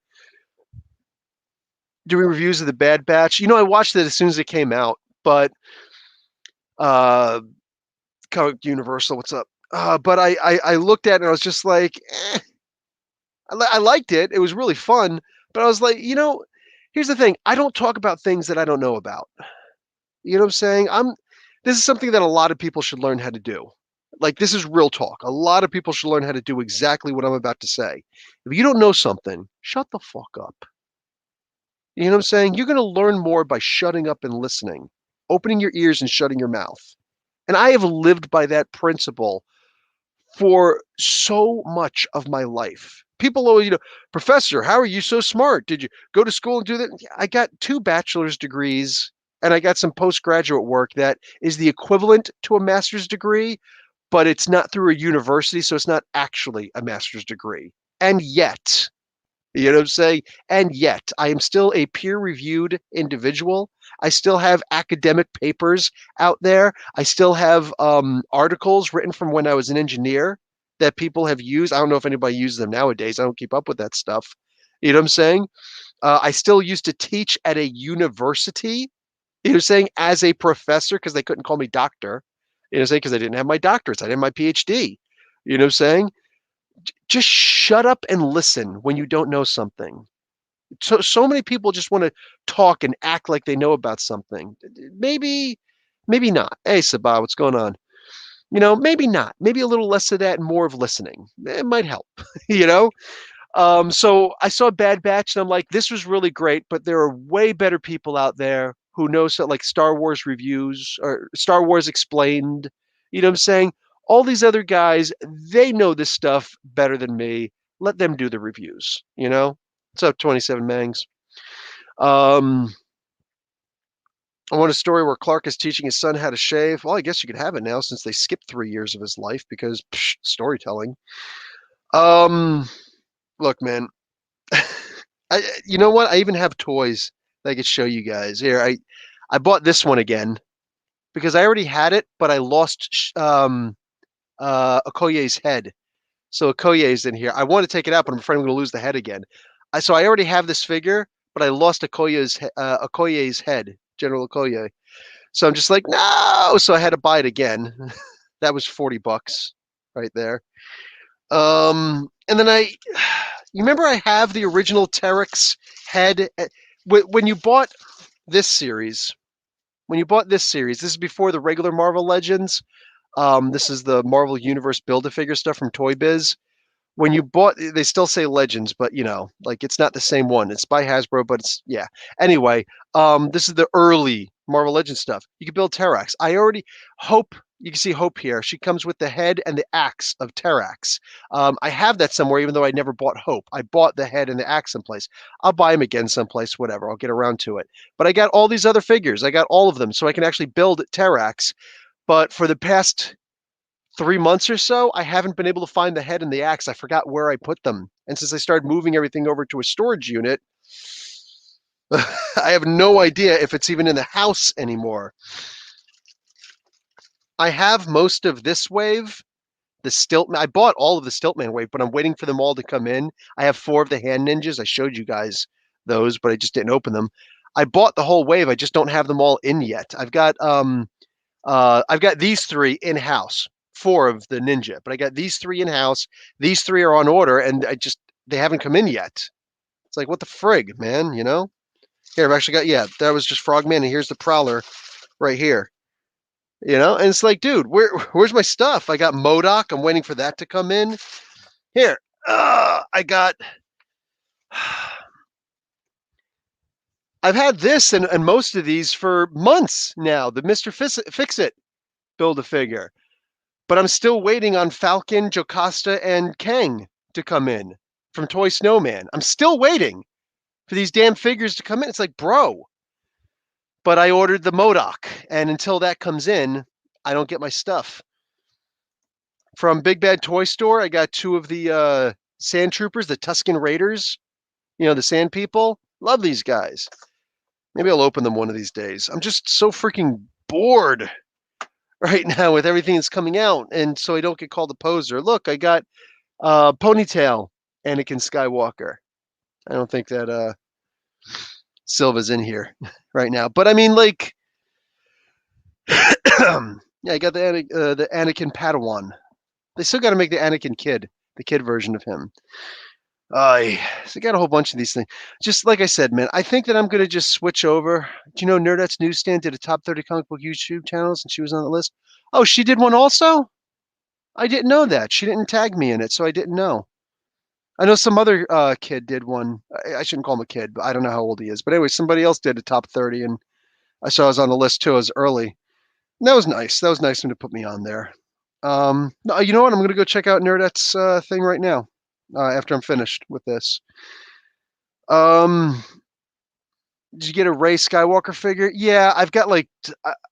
Doing reviews of the Bad Batch. You know, I watched it as soon as it came out, but Comic Universal, what's up? But I looked at it and I was just like, I liked it. It was really fun, but I was like, here's the thing. I don't talk about things that I don't know about. You know what I'm saying? This is something that a lot of people should learn how to do. Like, this is real talk. A lot of people should learn how to do exactly what I'm about to say. If you don't know something, shut the fuck up. You know what I'm saying? You're going to learn more by shutting up and listening, opening your ears and shutting your mouth. And I have lived by that principle for so much of my life. People always, Professor, how are you so smart? Did you go to school and do that? I got 2 bachelor's degrees and I got some postgraduate work that is the equivalent to a master's degree, but it's not through a university, so it's not actually a master's degree. And yet, you know what I'm saying? And yet, I am still a peer-reviewed individual. I still have academic papers out there. I still have articles written from when I was an engineer that people have used. I don't know if anybody uses them nowadays. I don't keep up with that stuff. You know what I'm saying? I still used to teach at a university, you know what I'm saying, as a professor because they couldn't call me doctor. You know what I'm saying? Because I didn't have my doctorates. I didn't have my PhD. You know what I'm saying? Just shut up and listen when you don't know something. So many people just want to talk and act like they know about something. Maybe not. Hey, Sabah, what's going on? Maybe not. Maybe a little less of that and more of listening. It might help, you know? So I saw Bad Batch and I'm like, this was really great, but there are way better people out there who know so like Star Wars reviews or Star Wars explained. You know what I'm saying? All these other guys, they know this stuff better than me. Let them do the reviews, you know? What's up, 27 Mangs? I want a story where Clark is teaching his son how to shave. Well, I guess you could have it now since they skipped 3 years of his life because storytelling. Look, man, you know what? I even have toys that I could show you guys. Here, I bought this one again because I already had it, but I lost Okoye's head. So Okoye's in here. I want to take it out, but I'm afraid I'm going to lose the head again. So I already have this figure, but I lost Okoye's head, General Okoye. So I'm just like, no. So I had to buy it again. That was $40 right there. And then you remember I have the original Terex head when you bought this series. This is before the regular Marvel Legends. This is the Marvel Universe Build-A-Figure stuff from Toy Biz. When you bought, they still say Legends, but like it's not the same one. It's by Hasbro, but it's yeah. Anyway, this is the early Marvel Legends stuff. You can build Terax. I already Hope. You can see Hope here. She comes with the head and the axe of Terax. I have that somewhere, even though I never bought Hope. I bought the head and the axe someplace. I'll buy them again someplace, whatever. I'll get around to it. But I got all these other figures. I got all of them, so I can actually build Terax. But for the past 3 months or so, I haven't been able to find the head and the axe. I forgot where I put them. And since I started moving everything over to a storage unit, I have no idea if it's even in the house anymore. I have most of this wave, the Stiltman. I bought all of the Stiltman wave, but I'm waiting for them all to come in. I have 4 of the Hand Ninjas. I showed you guys those, but I just didn't open them. I bought the whole wave. I just don't have them all in yet. I've got these 3 in house. 4 of the Ninja, but I got these 3 in house. These 3 are on order, and they haven't come in yet. It's like, what the frig, man? Here, I've actually got that was just Frogman, and here's the Prowler right here. And it's like, dude, where's my stuff? I got MODOK. I'm waiting for that to come in. Here, I got. I've had this and most of these for months now. The Mr. Fix-It Build-A-Figure. But I'm still waiting on Falcon, Jocasta, and Kang to come in from Toy Snowman. I'm still waiting for these damn figures to come in. It's like, bro. But I ordered the MODOK, and until that comes in, I don't get my stuff. From Big Bad Toy Store, I got 2 of the sand troopers, the Tusken Raiders, the sand people. Love these guys. Maybe I'll open them one of these days. I'm just so freaking bored right now with everything that's coming out, and so I don't get called a poser. Look, I got Ponytail Anakin Skywalker. I don't think that Silva's in here right now, but I mean, like, yeah, I got the Anakin Padawan. They still got to make the Anakin kid, the kid version of him. So got a whole bunch of these things. Just like I said, man, I think that I'm gonna just switch over. Do you know Nerdette's Newsstand did a top 30 comic book YouTube channels, and she was on the list? Oh, she did one also? I didn't know that. She didn't tag me in it, so I didn't know. I know some other kid did one. I shouldn't call him a kid, but I don't know how old he is. But anyway, somebody else did a top 30, and I saw I was on the list too. I was early. And that was nice. That was nice of him to put me on there. No, you know what? I'm gonna go check out Nerdette's thing right now. After I'm finished with this. Did you get a Rey Skywalker figure? Yeah, I've got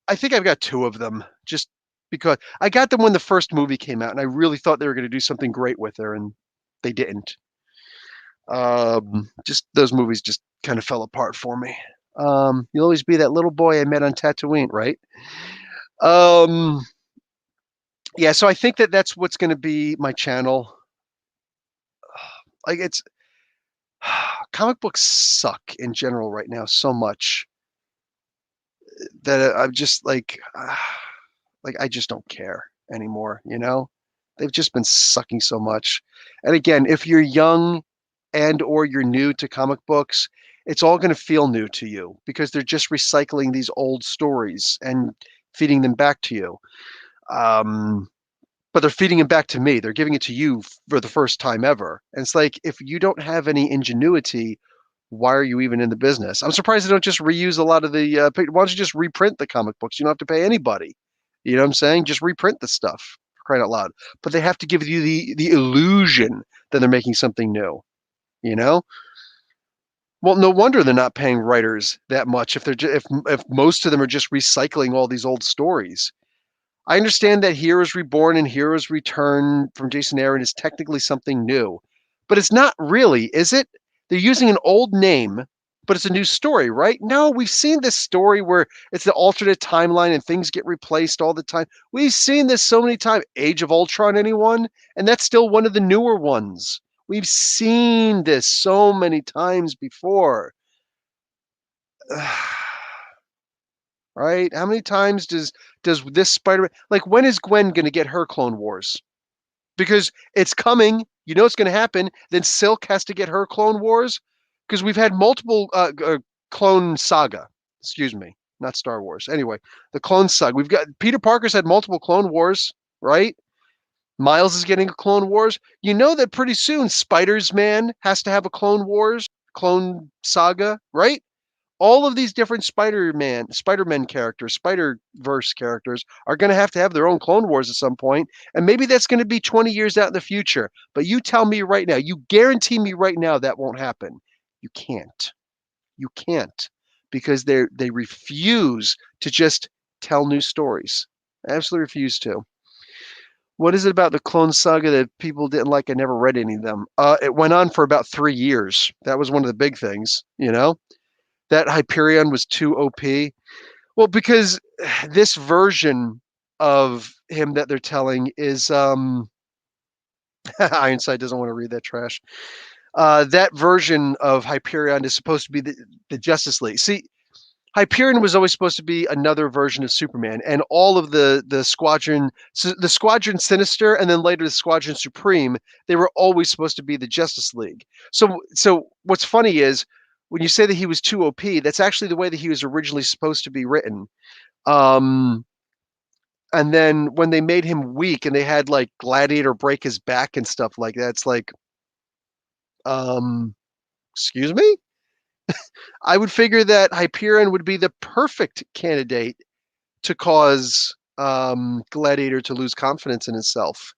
I think I've got 2 of them, just because I got them when the first movie came out, and I really thought they were going to do something great with her, and they didn't. Just those movies just kind of fell apart for me. You'll always be that little boy I met on Tatooine, right? Yeah, so I think that that's what's going to be my channel. Like, it's comic books suck in general right now so much that I'm just like I just don't care anymore, They've just been sucking so much. And again, if you're young and or you're new to comic books, it's all going to feel new to you because they're just recycling these old stories and feeding them back to you. But they're feeding it back to me. They're giving it to you for the first time ever. And it's like, if you don't have any ingenuity, why are you even in the business? I'm surprised they don't just reuse a lot of the. Why don't you just reprint the comic books? You don't have to pay anybody. You know what I'm saying? Just reprint the stuff. For crying out loud. But they have to give you the illusion that they're making something new. You know? Well, no wonder they're not paying writers that much if they're if most of them are just recycling all these old stories. I understand that Heroes Reborn and Heroes Return from Jason Aaron is technically something new, but it's not really, is it? They're using an old name, but it's a new story, right? No, we've seen this story where it's the alternate timeline and things get replaced all the time. We've seen this so many times. Age of Ultron, anyone? And that's still one of the newer ones. We've seen this so many times before. Right? How many times does this Spider-Man, like, when is Gwen going to get her Clone Wars? Because it's coming, it's going to happen. Then Silk has to get her Clone Wars because we've had multiple Clone Saga. Excuse me, not Star Wars. Anyway, the Clone Saga. We've got Peter Parker's had multiple Clone Wars, right? Miles is getting a Clone Wars. You know that pretty soon Spider-Man has to have a Clone Wars, Clone Saga, right? All of these different Spider-Man characters, Spider-Verse characters are going to have their own Clone Wars at some point, and maybe that's going to be 20 years out in the future. But you tell me right now, you guarantee me right now that won't happen. You can't. You can't, because they refuse to just tell new stories. Absolutely refuse to. What is it about the Clone Saga that people didn't like? I never read any of them. It went on for about 3 years. That was one of the big things, That Hyperion was too OP. Well, because this version of him that they're telling is Ironside doesn't want to read that trash. That version of Hyperion is supposed to be the Justice League. See, Hyperion was always supposed to be another version of Superman, and all of the Squadron, so the Squadron Sinister, and then later the Squadron Supreme, they were always supposed to be the Justice League. So what's funny is when you say that he was too OP, that's actually the way that he was originally supposed to be written. And then when they made him weak and they had like Gladiator break his back and stuff like that, it's like, excuse me? I would figure that Hyperion would be the perfect candidate to cause Gladiator to lose confidence in himself,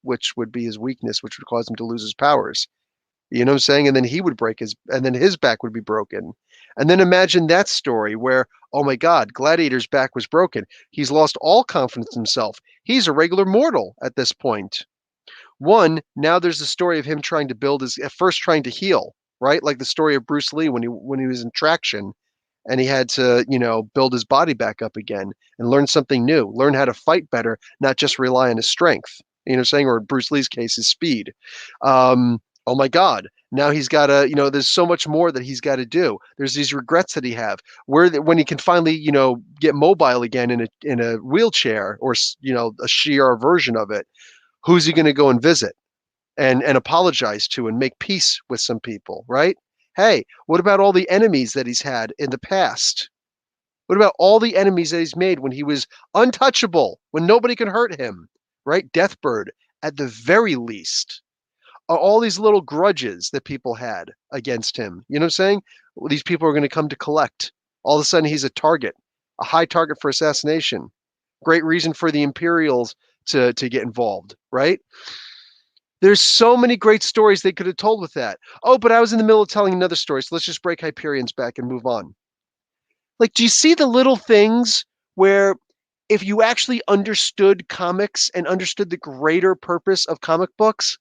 which would be his weakness, which would cause him to lose his powers. You know what I'm saying? And then and then his back would be broken. And then imagine that story where, oh my God, Gladiator's back was broken. He's lost all confidence in himself. He's a regular mortal at this point. One, now there's the story of him trying to build his, at first trying to heal, right? Like the story of Bruce Lee when he was in traction and he had to, build his body back up again and learn something new, learn how to fight better, not just rely on his strength. Saying, or in Bruce Lee's case, his speed. Oh my God. Now he's got to, there's so much more that he's got to do. There's these regrets that he have. When he can finally, get mobile again in a wheelchair or, a sheer version of it, who's he going to go and visit and apologize to and make peace with some people, right? Hey, what about all the enemies that he's had in the past? What about all the enemies that he's made when he was untouchable, when nobody could hurt him, right? Deathbird, at the very least. All these little grudges that people had against him. You know what I'm saying? Well, these people are going to come to collect. All of a sudden, he's a target, a high target for assassination. Great reason for the Imperials to get involved, right? There's so many great stories they could have told with that. Oh, but I was in the middle of telling another story, so let's just break Hyperion's back and move on. Like, do you see the little things where if you actually understood comics and understood the greater purpose of comic books,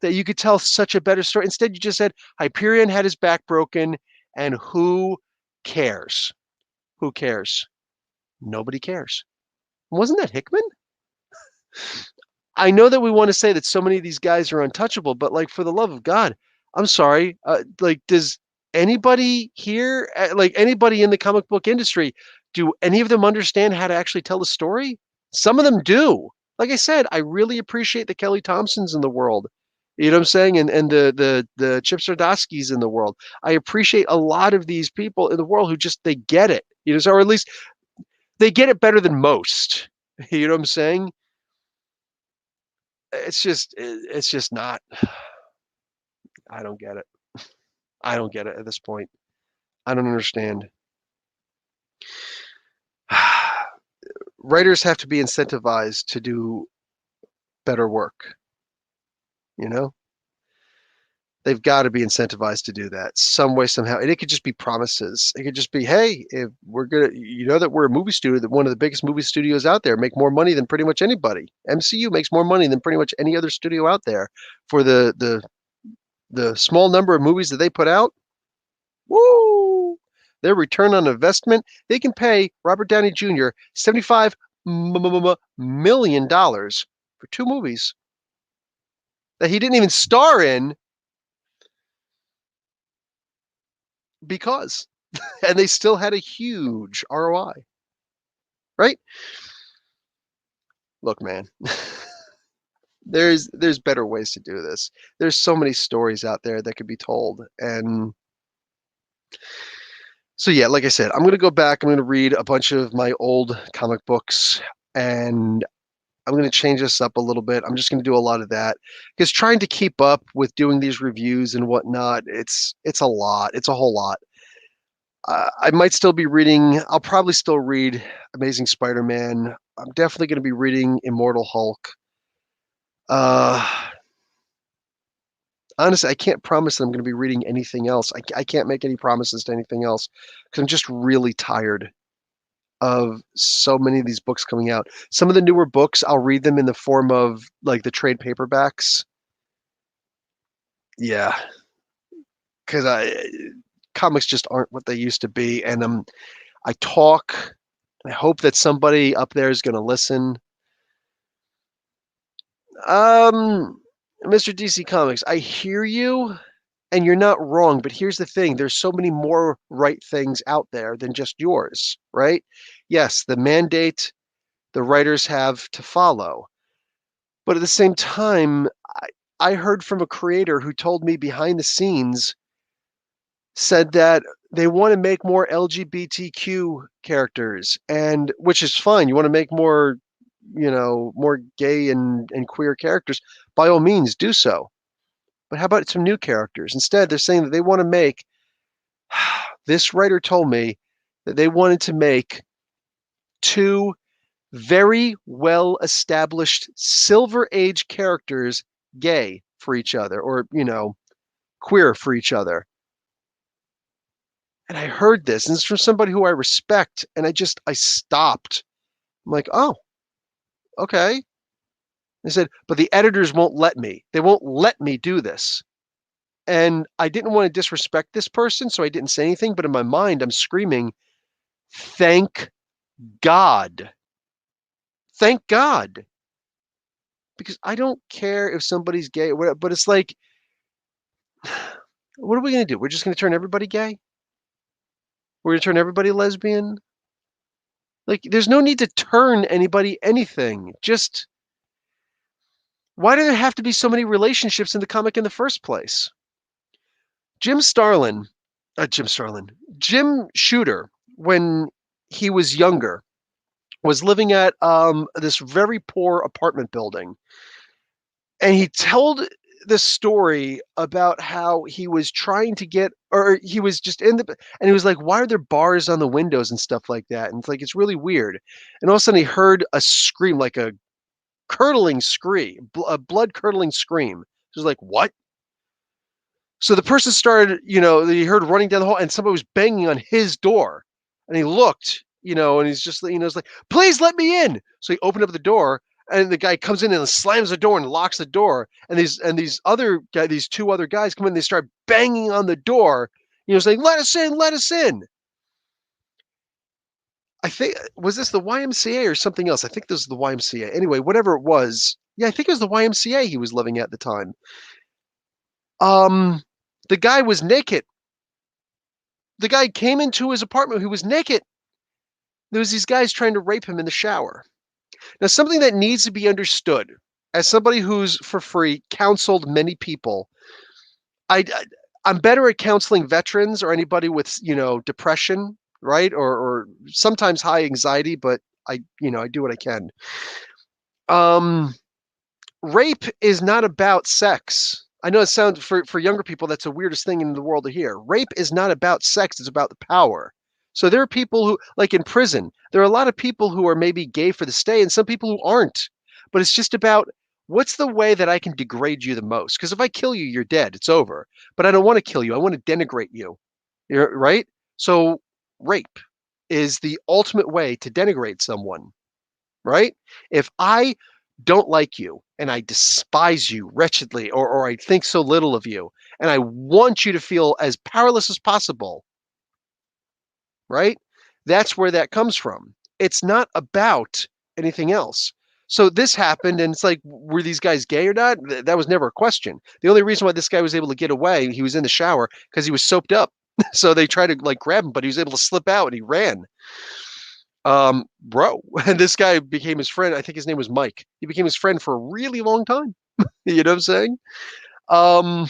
that you could tell such a better story? Instead, you just said Hyperion had his back broken, and who cares? Who cares? Nobody cares. Wasn't that Hickman? I know that we want to say that so many of these guys are untouchable, but like, for the love of God, I'm sorry. Like, does anybody here, like anybody in the comic book industry, do any of them understand how to actually tell a story? Some of them do. Like I said, I really appreciate the Kelly Thompsons in the world. You know what I'm saying? And the Chip Zdarsky's in the world. I appreciate a lot of these people in the world who just, they get it. Or at least they get it better than most. You know what I'm saying? It's just not. I don't get it. I don't get it at this point. I don't understand. Writers have to be incentivized to do better work. You know, they've got to be incentivized to do that some way, somehow. And it could just be promises. It could just be, hey, if we're gonna, that we're a movie studio, that one of the biggest movie studios out there, make more money than pretty much anybody. MCU makes more money than pretty much any other studio out there for the small number of movies that they put out. Woo! Their return on investment, they can pay Robert Downey Jr. $75 million for 2 movies that he didn't even star in because, and they still had a huge ROI, right? Look, man, there's better ways to do this. There's so many stories out there that could be told, and so yeah, like I said, I'm gonna go back. I'm gonna read a bunch of my old comic books, and I'm going to change this up a little bit. I'm just going to do a lot of that because trying to keep up with doing these reviews and whatnot, it's a lot. It's a whole lot. I might still be reading. I'll probably still read Amazing Spider-Man. I'm definitely going to be reading Immortal Hulk. Honestly, I can't promise that I'm going to be reading anything else. I can't make any promises to anything else because I'm just really tired of so many of these books coming out. Some of the newer books, I'll read them in the form of like the trade paperbacks. Yeah, because comics just aren't what they used to be, and I talk. I hope that somebody up there is going to listen. Mr. DC Comics, I hear you, and you're not wrong. But here's the thing: there's so many more right things out there than just yours, right? Yes, the mandate the writers have to follow. But at the same time, I heard from a creator who told me behind the scenes, said that they want to make more LGBTQ characters, and which is fine. You want to make more, more gay and queer characters, by all means do so. But how about some new characters? Instead, they're saying that they want to make, this writer told me that they wanted to make 2 very well established Silver Age characters gay for each other, or, queer for each other. And I heard this, and it's from somebody who I respect, and I stopped. I'm like, oh, okay. They said, but the editors won't let me. They won't let me do this. And I didn't want to disrespect this person, so I didn't say anything. But in my mind, I'm screaming, thank God. Thank God. Because I don't care if somebody's gay or whatever, but it's like, what are we going to do? We're just going to turn everybody gay? We're going to turn everybody lesbian? Like, there's no need to turn anybody anything. Just, why do there have to be so many relationships in the comic in the first place? Jim Shooter, when he was younger, was living at this very poor apartment building. And he told the story about how he was trying to get, or he was just in the, and he was like, why are there bars on the windows and stuff like that? And it's like, it's really weird. And all of a sudden he heard a scream, like a curdling scream, a blood curdling scream. He was like, what? So the person started, he heard running down the hall and somebody was banging on his door. And he looked, and he's just, it's like, please let me in. So he opened up the door and the guy comes in and slams the door and locks the door. And these two other guys come in, they start banging on the door, saying, let us in, let us in. I think, was this the YMCA or something else? I think this was the YMCA. Anyway, whatever it was. Yeah, I think it was the YMCA he was living at the time. The guy was naked. The guy came into his apartment. He was naked. There was these guys trying to rape him in the shower. Now, something that needs to be understood, as somebody who's for free counseled many people, I'm better at counseling veterans or anybody with depression, right, or sometimes high anxiety, but I do what I can. Rape is not about sex. I know it sounds, for younger people, that's the weirdest thing in the world to hear. Rape is not about sex, it's about the power. So there are people who, like in prison, there are a lot of people who are maybe gay for the stay and some people who aren't. But it's just about, what's the way that I can degrade you the most? Because if I kill you, you're dead. It's over. But I don't want to kill you. I want to denigrate you. Right? So rape is the ultimate way to denigrate someone. Right? If I don't like you and I despise you wretchedly, or I think so little of you, and I want you to feel as powerless as possible, right? That's where that comes from. It's not about anything else. So this happened, and it's like, were these guys gay or not? That was never a question. The only reason why this guy was able to get away, he was in the shower because he was soaped up. So they tried to grab him, but he was able to slip out and he ran. Bro, and this guy became his friend. I think his name was Mike. He became his friend for a really long time. You know what I'm saying?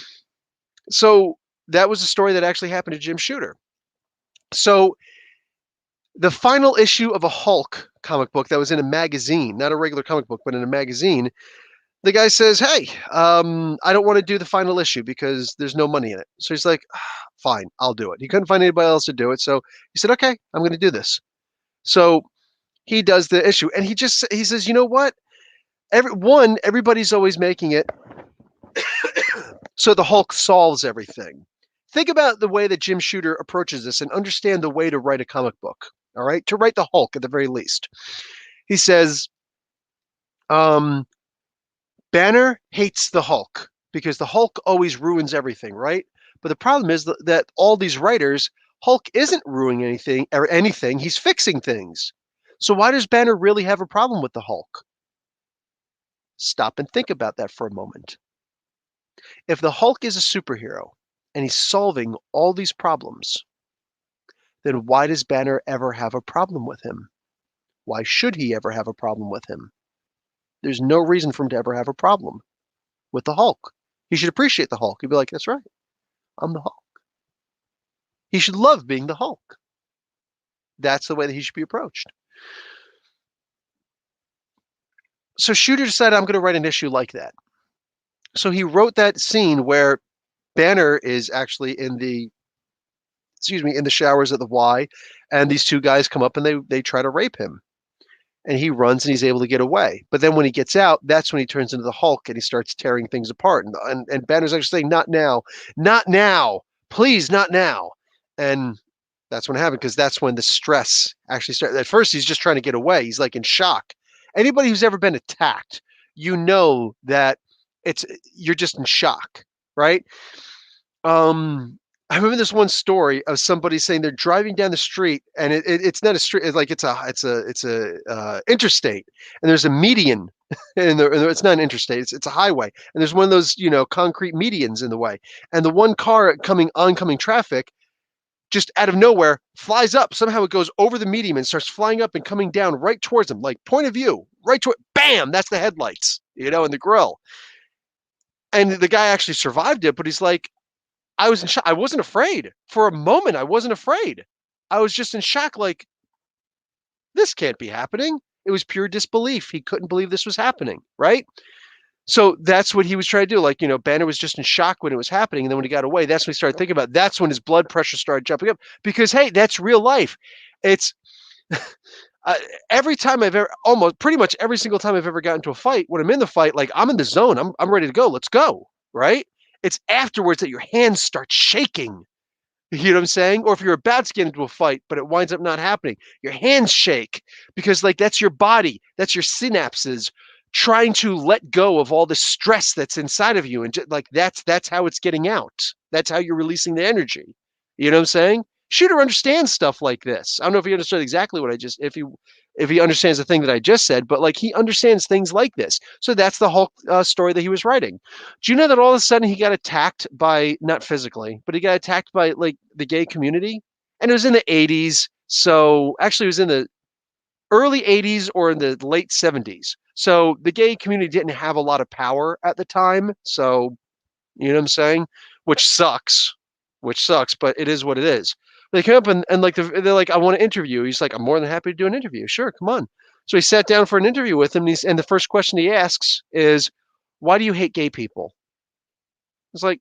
So that was a story that actually happened to Jim Shooter. So the final issue of a Hulk comic book that was in a magazine, not a regular comic book, but in a magazine, the guy says, hey, I don't want to do the final issue because there's no money in it. So he's like, fine, I'll do it. He couldn't find anybody else to do it. So he said, okay, I'm going to do this. So he does the issue, and he says, you know what? Everybody's always making it. So the Hulk solves everything. Think about the way that Jim Shooter approaches this and understand the way to write a comic book. All right, to write the Hulk at the very least. He says, Banner hates the Hulk because the Hulk always ruins everything, right? But the problem is that all these writers, Hulk isn't ruining anything. He's fixing things. So why does Banner really have a problem with the Hulk? Stop and think about that for a moment. If the Hulk is a superhero and he's solving all these problems, then why does Banner ever have a problem with him? Why should he ever have a problem with him? There's no reason for him to ever have a problem with the Hulk. He should appreciate the Hulk. He'd be like, that's right, I'm the Hulk. He should love being the Hulk. That's the way that he should be approached. So Shooter decided, I'm going to write an issue like that. So he wrote that scene where Banner is actually in the showers at the Y, and these two guys come up and they try to rape him. And he runs and he's able to get away. But then when he gets out, that's when he turns into the Hulk and he starts tearing things apart. And Banner's actually saying, not now, please, not now. And that's when it happened, because that's when the stress actually started. At first, he's just trying to get away. He's like in shock. Anybody who's ever been attacked, you know that you're just in shock, right? I remember this one story of somebody saying they're driving down the street, and it's not a street, it's like it's a interstate, and there's a median, and it's not an interstate, it's a highway, and there's one of those concrete medians in the way, and the one car coming oncoming traffic just out of nowhere flies up. Somehow it goes over the median and starts flying up and coming down right towards them, like point of view, right toward. Bam! That's the headlights, and the grill. And the guy actually survived it, but he's like, I was in shock. I wasn't afraid. For a moment, I wasn't afraid. I was just in shock, like, this can't be happening. It was pure disbelief. He couldn't believe this was happening, right? So that's what he was trying to do. Like, Banner was just in shock when it was happening. And then when he got away, that's when he started thinking about it. That's when his blood pressure started jumping up. Because, hey, that's real life. It's every time I've ever, almost pretty much every single time I've ever gotten into a fight, when I'm in the fight, like, I'm in the zone. I'm ready to go. Let's go, right? It's afterwards that your hands start shaking. You know what I'm saying? Or if you're about to get into a fight, but it winds up not happening, your hands shake because, like, that's your body, that's your synapses trying to let go of all the stress that's inside of you, and like that's how it's getting out. That's how you're releasing the energy. You know what I'm saying? Shooter understands stuff like this. I don't know if he understood exactly what I just if he understands the thing that I just said, but like he understands things like this. So that's the whole story that he was writing. Do you know that all of a sudden he got attacked by, not physically, but he got attacked by like the gay community? And it was in the 80s. So actually, it was in the early 80s or in the late 70s. So the gay community didn't have a lot of power at the time. So, you know what I'm saying? Which sucks, but it is what it is. They come up and like they're like, I want to interview. He's like, I'm more than happy to do an interview. Sure, come on. So he sat down for an interview with him, and the first question he asks is, why do you hate gay people? It's like,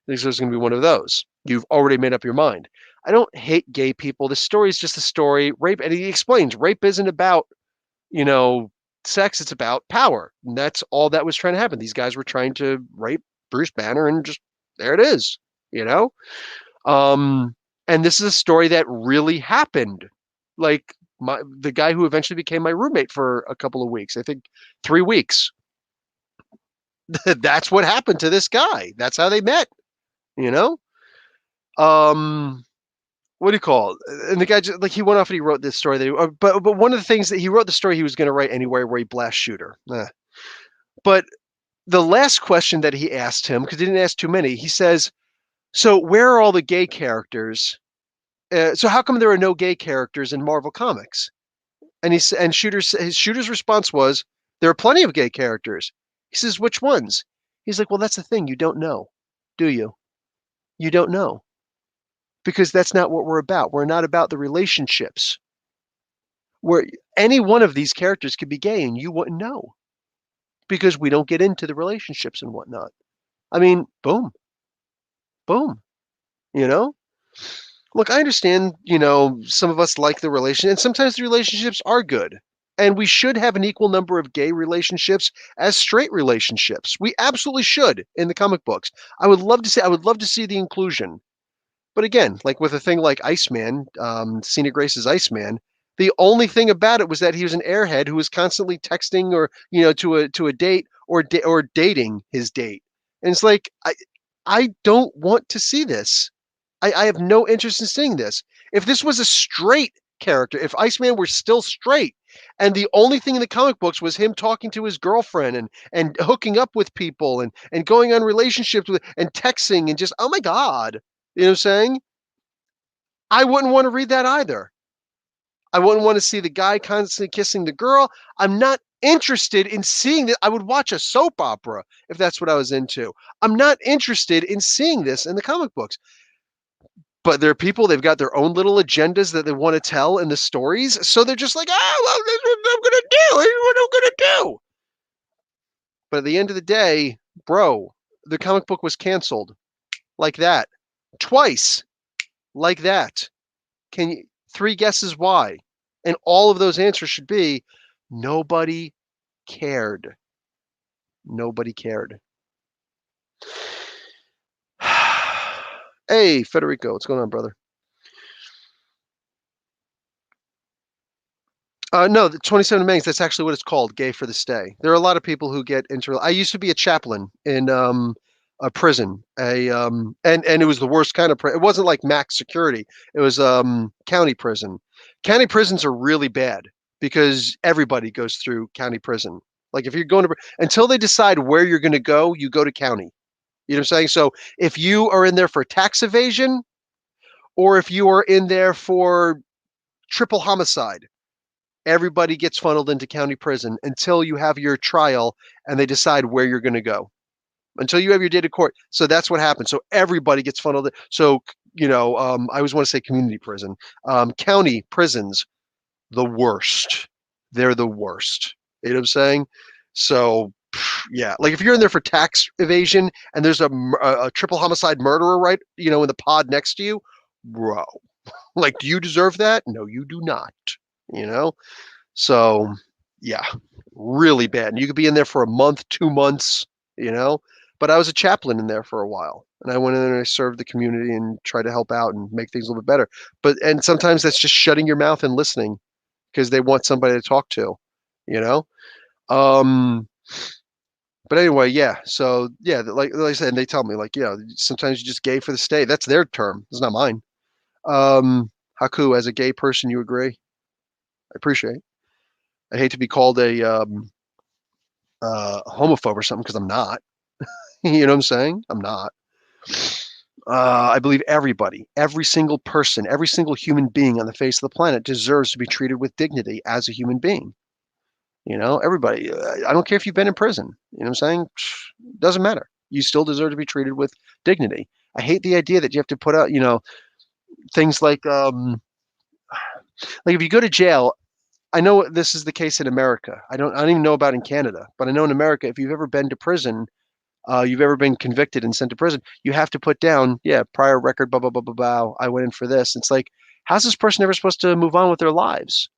this is going to be one of those. You've already made up your mind. I don't hate gay people. The story is just a story. Rape, and he explains, rape isn't about, sex. It's about power. And that's all that was trying to happen. These guys were trying to rape Bruce Banner, and just there it is, you know? And this is a story that really happened. Like the guy who eventually became my roommate for a couple of weeks, I think 3 weeks. That's what happened to this guy. That's how they met, you know? What do you call it? And the guy just, like, he went off and he wrote this story. But one of the things that he wrote, the story he was going to write anyway, where he blast Shooter. But the last question that he asked him, because he didn't ask too many, he says, so where are all the gay characters? So how come there are no gay characters in Marvel Comics? And Shooter's response was, there are plenty of gay characters. He says, which ones? He's like, well, that's the thing. You don't know, do you? You don't know. Because that's not what we're about. We're not about the relationships. Where any one of these characters could be gay and you wouldn't know because we don't get into the relationships and whatnot. I mean, boom, boom, you know? Look, I understand, some of us like the relation, and sometimes the relationships are good. And we should have an equal number of gay relationships as straight relationships. We absolutely should in the comic books. I would love to see the inclusion. But again, like with a thing like Iceman, Cena Grace's Iceman, the only thing about it was that he was an airhead who was constantly texting or to a date or dating his date. And it's like I don't want to see this. I have no interest in seeing this. If this was a straight character, if Iceman were still straight, and the only thing in the comic books was him talking to his girlfriend and hooking up with people and going on relationships with and texting and just, oh my God. You know what I'm saying? I wouldn't want to read that either. I wouldn't want to see the guy constantly kissing the girl. I'm not interested in seeing that. I would watch a soap opera if that's what I was into. I'm not interested in seeing this in the comic books. But there are people, they've got their own little agendas that they want to tell in the stories. So they're just like, oh, well, this is what I'm going to do. This is what I'm going to do. But at the end of the day, bro, the comic book was canceled like that. Twice like that. Can you, 3 guesses why? And all of those answers should be nobody cared. Nobody cared. Hey, Federico, what's going on, brother? No, the 27 Mangs, that's actually what it's called, Gay for the Stay. There are a lot of people who get into I used to be a chaplain in a prison, and it was the worst kind of it wasn't like max security. It was county prison. County prisons are really bad because everybody goes through county prison. Like if you're going to until they decide where you're going to go, you go to county. You know what I'm saying? So if you are in there for tax evasion or if you are in there for triple homicide, everybody gets funneled into county prison until you have your trial and they decide where you're going to go. Until you have your day to court. So that's what happens. So everybody gets funneled in. So, I always want to say community prison. County prisons, the worst. They're the worst. You know what I'm saying? So, yeah, like if you're in there for tax evasion and there's a triple homicide murderer right, in the pod next to you, bro, like, do you deserve that? No, you do not. You know? So, yeah, really bad. And you could be in there for a month, 2 months, you know? But I was a chaplain in there for a while. And I went in there and I served the community and tried to help out and make things a little bit better. And sometimes that's just shutting your mouth and listening because they want somebody to talk to, you know? Um, but anyway, yeah. So yeah, like I said, and they tell me like, sometimes you just gay for the stay. That's their term. It's not mine. Haku, as a gay person, you agree? I appreciate. I hate to be called a homophobe or something because I'm not. You know what I'm saying? I'm not. I believe everybody, every single person, every single human being on the face of the planet deserves to be treated with dignity as a human being. Everybody. I don't care if you've been in prison. You know what I'm saying? Doesn't matter. You still deserve to be treated with dignity. I hate the idea that you have to put out, things like if you go to jail. I know this is the case in America. I don't even know about in Canada, but I know in America, if you've ever been to prison, you've ever been convicted and sent to prison, you have to put down, yeah, prior record, blah, blah, blah, blah, blah. I went in for this. It's like, how's this person ever supposed to move on with their lives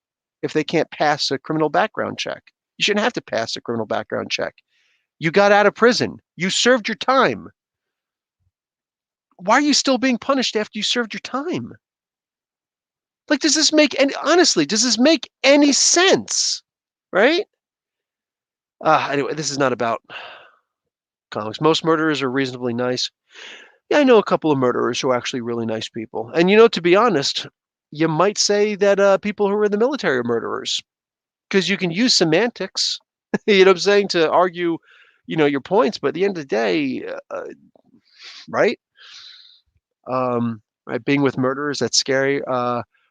if they can't pass a criminal background check? You shouldn't have to pass a criminal background check. You got out of prison. You served your time. Why are you still being punished after you served your time? Like, does this make any, honestly, does this make any sense? Right? Anyway, this is not about comics. Most murderers are reasonably nice. Yeah, I know a couple of murderers who are actually really nice people. And to be honest, you might say that people who are in the military are murderers because you can use semantics, you know what I'm saying, to argue, your points. But at the end of the day, right? Right, being with murderers, that's scary.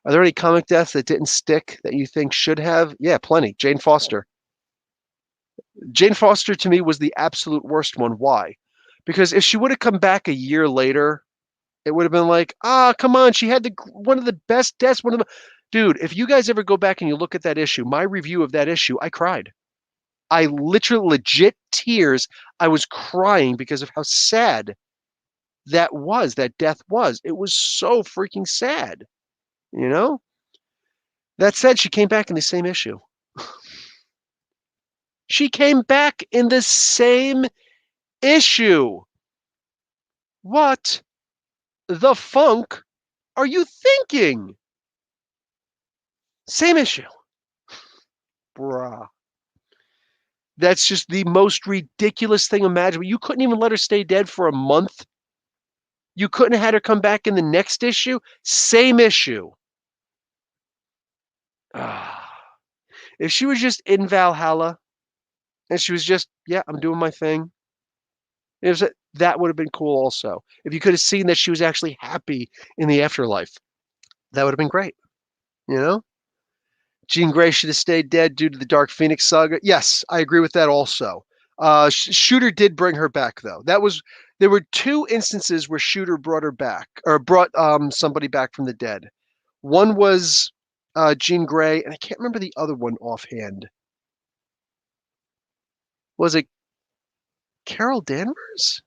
Are there any comic deaths that didn't stick that you think should have? Yeah, plenty. Jane Foster. Jane Foster to me was the absolute worst one. Why? Because if she would have come back a year later, it would have been like, come on, she had one of the best deaths. Dude, if you guys ever go back and you look at that issue, my review of that issue, I cried. I literally, legit tears. I was crying because of how sad that death was. It was so freaking sad, you know? That said, she came back in the same issue. She came back in the same issue. What the funk are you thinking? Same issue. Bruh. That's just the most ridiculous thing imaginable. You couldn't even let her stay dead for a month. You couldn't have had her come back in the next issue. Same issue. If she was just in Valhalla and she was just, yeah, I'm doing my thing, that would have been cool also. If you could have seen that she was actually happy in the afterlife, that would have been great. You know? Jean Grey should have stayed dead due to the Dark Phoenix saga. Yes, I agree with that also. Shooter did bring her back though. There were two instances where Shooter brought her back or brought somebody back from the dead. One was Jean Grey, and I can't remember the other one offhand. Was it Carol Danvers?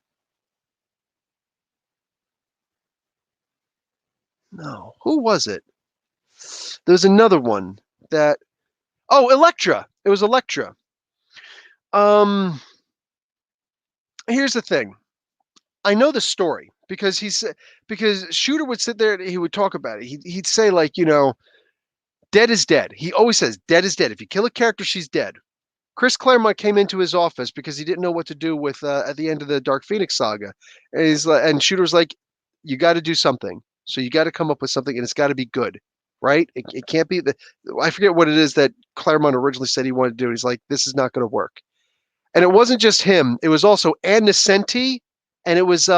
No. Who was it? There was another one that. Oh, Elektra. It was Elektra. Here's the thing. I know the story because Shooter would sit there and he would talk about it. He'd say like, Dead is dead. He always says, dead is dead. If you kill a character, she's dead. Chris Claremont came into his office because he didn't know what to do with at the end of the Dark Phoenix saga. And Shooter's like, you got to do something. So you got to come up with something, and it's got to be good, right? It can't be I forget what it is that Claremont originally said he wanted to do. He's like, this is not going to work. And it wasn't just him. It was also Ann Nesenti, and it was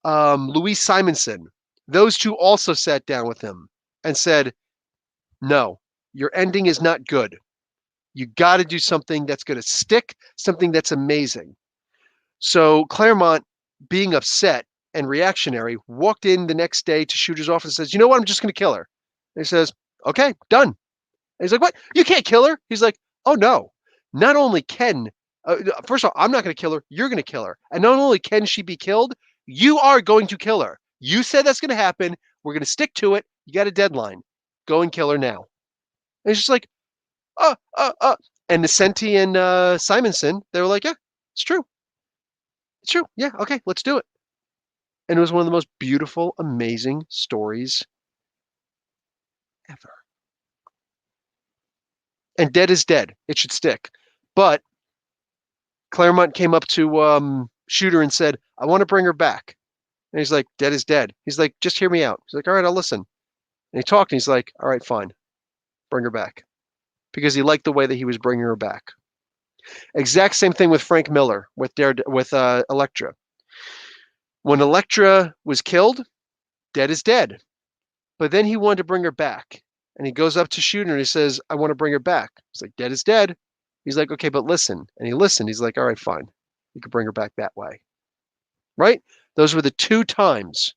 Louise Simonson. Those two also sat down with him and said, no, your ending is not good. You got to do something that's going to stick, something that's amazing. So Claremont, being upset and reactionary, walked in the next day to Shooter's office and says, you know what? I'm just going to kill her. And he says, okay, done. And he's like, what? You can't kill her? He's like, oh, no. Not only can, first of all, I'm not going to kill her. You're going to kill her. And not only can she be killed, you are going to kill her. You said that's going to happen. We're going to stick to it. You got a deadline. Go and kill her now. And he's just like, and Nesenti and Simonson, they were like, yeah, it's true. It's true. Yeah, okay, let's do it. And it was one of the most beautiful, amazing stories ever. And dead is dead. It should stick. But Claremont came up to Shooter and said, I want to bring her back. And he's like, dead is dead. He's like, just hear me out. He's like, all right, I'll listen. And he talked, and he's like, all right, fine. Bring her back. Because he liked the way that he was bringing her back. Exact same thing with Frank Miller with Elektra. When Elektra was killed, dead is dead. But then he wanted to bring her back. And he goes up to Shooter and he says, I want to bring her back. He's like, dead is dead. He's like, okay, but listen. And he listened. He's like, all right, fine. You can bring her back that way. Right? Those were the two times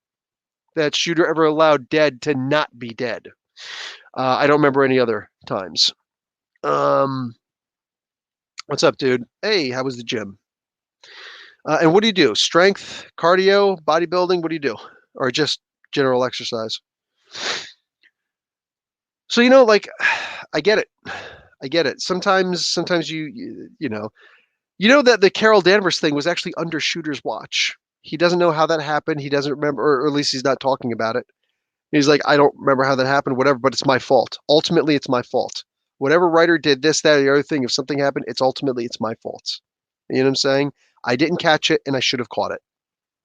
that Shooter ever allowed dead to not be dead. I don't remember any other times. What's up, dude? Hey, how was the gym? And what do you do? Strength, cardio, bodybuilding? What do you do? Or just general exercise? So, like, I get it. I get it. Sometimes you know that the Carol Danvers thing was actually under Shooter's watch. He doesn't know how that happened. He doesn't remember, or at least he's not talking about it. He's like, I don't remember how that happened, whatever, but it's my fault. Ultimately, it's my fault. Whatever writer did this, that, or the other thing, if something happened, it's my fault. You know what I'm saying? I didn't catch it, and I should have caught it.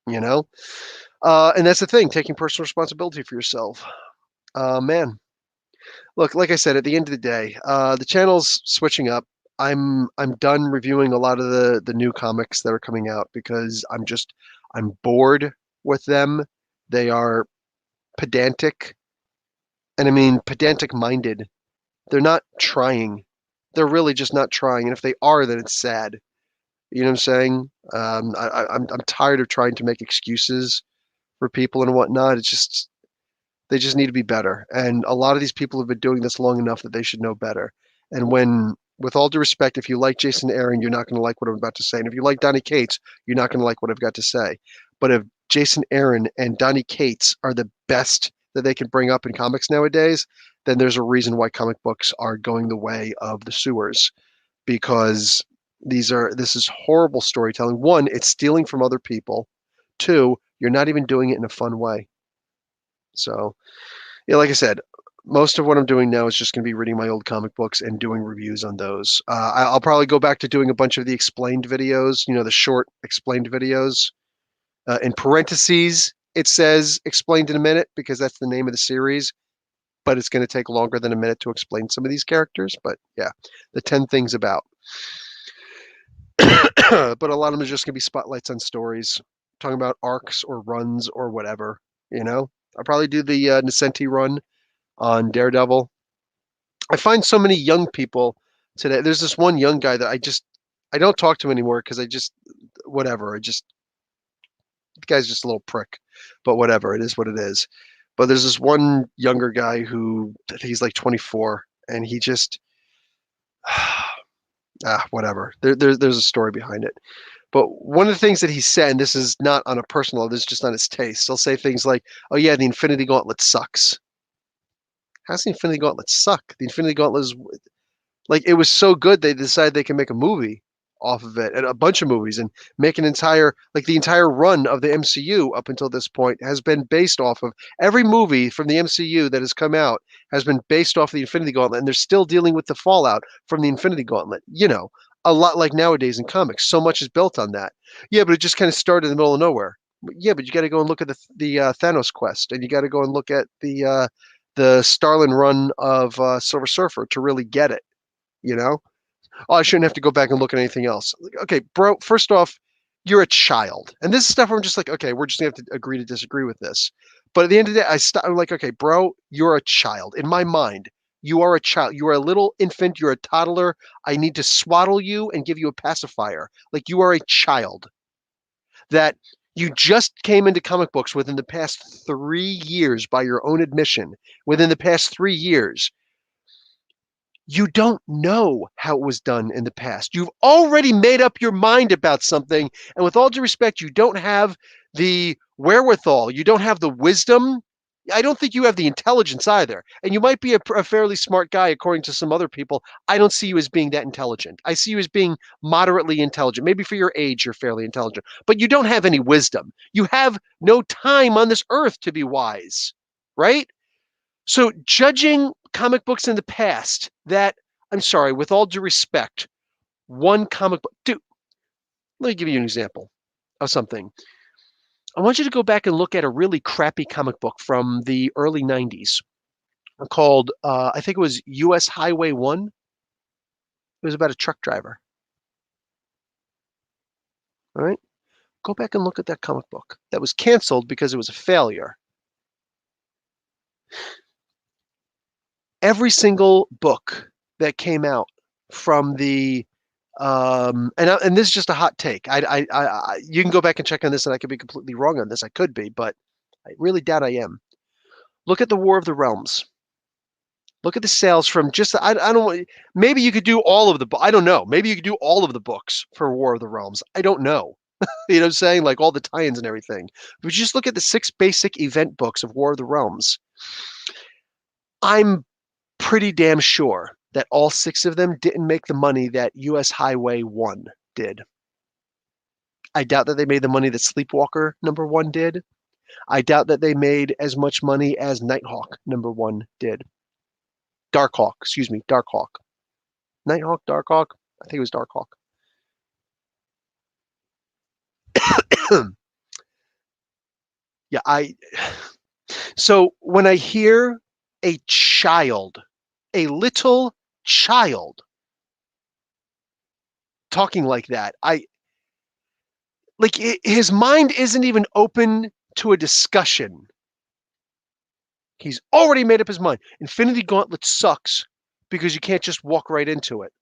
And that's the thing, taking personal responsibility for yourself. Man, look, like I said, at the end of the day, the channel's switching up. I'm done reviewing a lot of the new comics that are coming out because I'm bored with them. They are pedantic, and I mean pedantic minded. They're not trying. They're really just not trying, and if they are, then it's sad. You know what I'm saying? I'm tired of trying to make excuses for people and whatnot. They just need to be better. And a lot of these people have been doing this long enough that they should know better. And with all due respect, if you like Jason Aaron, you're not going to like what I'm about to say. And if you like Donny Cates, you're not going to like what I've got to say. But if Jason Aaron and Donny Cates are the best that they can bring up in comics nowadays, then there's a reason why comic books are going the way of the sewers, because this is horrible storytelling. One, it's stealing from other people. Two, you're not even doing it in a fun way. So, yeah, like I said, most of what I'm doing now is just going to be reading my old comic books and doing reviews on those. I'll probably go back to doing a bunch of the explained videos, the short explained videos. In parentheses, it says explained in a minute because that's the name of the series, but it's going to take longer than a minute to explain some of these characters. But yeah, the 10 things about. But a lot of them are just going to be spotlights on stories, talking about arcs or runs or whatever, I'll probably do the Nesenti run on Daredevil. I find so many young people today. There's this one young guy that I don't talk to him anymore because whatever. The guy's just a little prick, but whatever. It is what it is. But there's this one younger guy who I think he's like 24, and he just whatever. There's a story behind it. But one of the things that he said, and this is not on a personal level, this is just on his taste. He'll say things like, "Oh yeah, the Infinity Gauntlet sucks." How's the Infinity Gauntlet suck? The Infinity Gauntlet is like, it was so good they decided they can make a movie off of it, and a bunch of movies, and make an entire, like the entire run of the MCU up until this point has been based off of every movie from the MCU that has come out has been based off the Infinity Gauntlet, and they're still dealing with the fallout from the Infinity Gauntlet. You know, a lot like nowadays in comics, so much is built on that. Yeah, but it just kind of started in the middle of nowhere. Yeah, but you got to go and look at the Thanos quest, and you got to go and look at the Starlin run of Silver Surfer to really get it. You know, oh, I shouldn't have to go back and look at anything else. Like, okay, bro. First off, you're a child, and this is stuff where I'm just like, okay, we're just gonna have to agree to disagree with this. But at the end of the day, I'm like, okay, bro, you're a child. In my mind, you are a child. You are a little infant. You're a toddler. I need to swaddle you and give you a pacifier. Like you are a child that you just came into comic books within the past 3 years by your own admission. Within the past 3 years, you don't know how it was done in the past. You've already made up your mind about something. And with all due respect, you don't have the wherewithal. You don't have the wisdom. I don't think you have the intelligence either. And you might be a fairly smart guy, according to some other people. I don't see you as being that intelligent. I see you as being moderately intelligent. Maybe for your age, you're fairly intelligent, but you don't have any wisdom. You have no time on this earth to be wise, right? So judging comic books in the past that, I'm sorry, with all due respect, one comic book, dude, let me give you an example of something. I want you to go back and look at a really crappy comic book from the early 90s called, I think it was US Highway 1. It was about a truck driver. All right. Go back and look at that comic book. That was canceled because it was a failure. Every single book that came out from the and this is just a hot take. You can go back and check on this, and I could be completely wrong on this. I could be, but I really doubt I am. Look at the War of the Realms. Look at the sales from just I don't, maybe you could do all of the, I don't know. Maybe you could do all of the books for War of the Realms. I don't know. You know what I'm saying? Like all the tie-ins and everything. But just look at the 6 basic event books of War of the Realms. I'm pretty damn sure that all 6 of them didn't make the money that US Highway 1 did. I doubt that they made the money that Sleepwalker #1 did. I doubt that they made as much money as Nighthawk #1 did. Darkhawk, excuse me, Darkhawk. Nighthawk, Darkhawk? I think it was Darkhawk. Yeah, so when I hear a child, a little child talking like that, his mind isn't even open to a discussion. He's already made up his mind. Infinity Gauntlet sucks because you can't just walk right into it.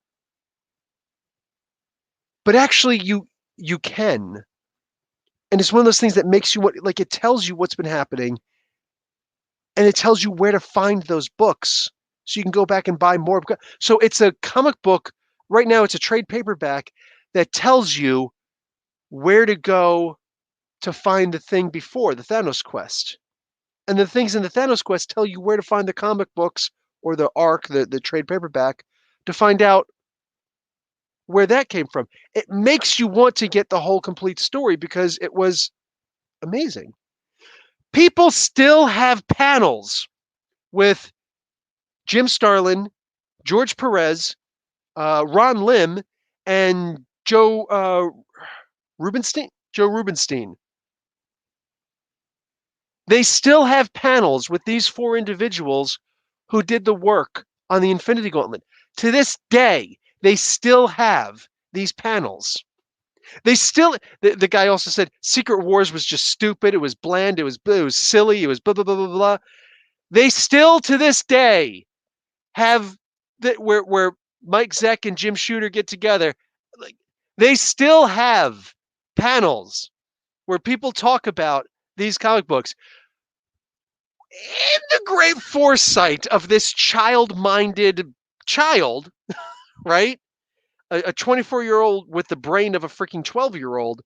But actually you can. And it's one of those things that makes you like it tells you what's been happening, and it tells you where to find those books so you can go back and buy more. So it's a comic book right now, it's a trade paperback that tells you where to go to find the thing before the Thanos quest. And the things in the Thanos quest tell you where to find the comic books or the arc, the trade paperback, to find out where that came from. It makes you want to get the whole complete story because it was amazing. People still have panels with Jim Starlin, George Perez, Ron Lim, and Joe Rubinstein. Joe Rubinstein. They still have panels with these 4 individuals who did the work on the Infinity Gauntlet. To this day, they still have these panels. They still, the guy also said Secret Wars was just stupid. It was bland. It was silly. It was blah, blah, blah, blah, blah. They still, to this day, have that where Mike Zeck and Jim Shooter get together. Like, they still have panels where people talk about these comic books. In the great foresight of this child-minded child, right? A 24-year-old with the brain of a freaking 12-year-old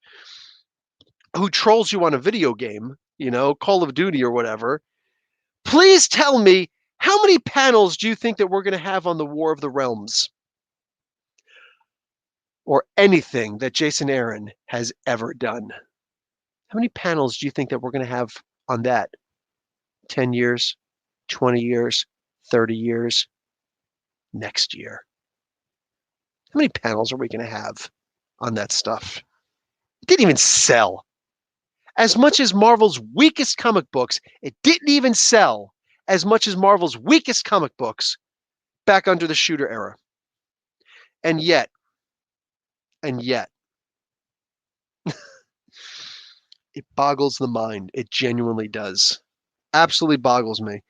who trolls you on a video game, you know, Call of Duty or whatever. Please tell me, how many panels do you think that we're going to have on the War of the Realms? or anything that Jason Aaron has ever done. How many panels do you think that we're going to have on that? 10 years, 20 years, 30 years, next year? How many panels are we going to have on that stuff? It didn't even sell. As much as Marvel's weakest comic books, it didn't even sell as much as Marvel's weakest comic books back under the Shooter era. And yet, it boggles the mind. It genuinely does. Absolutely boggles me.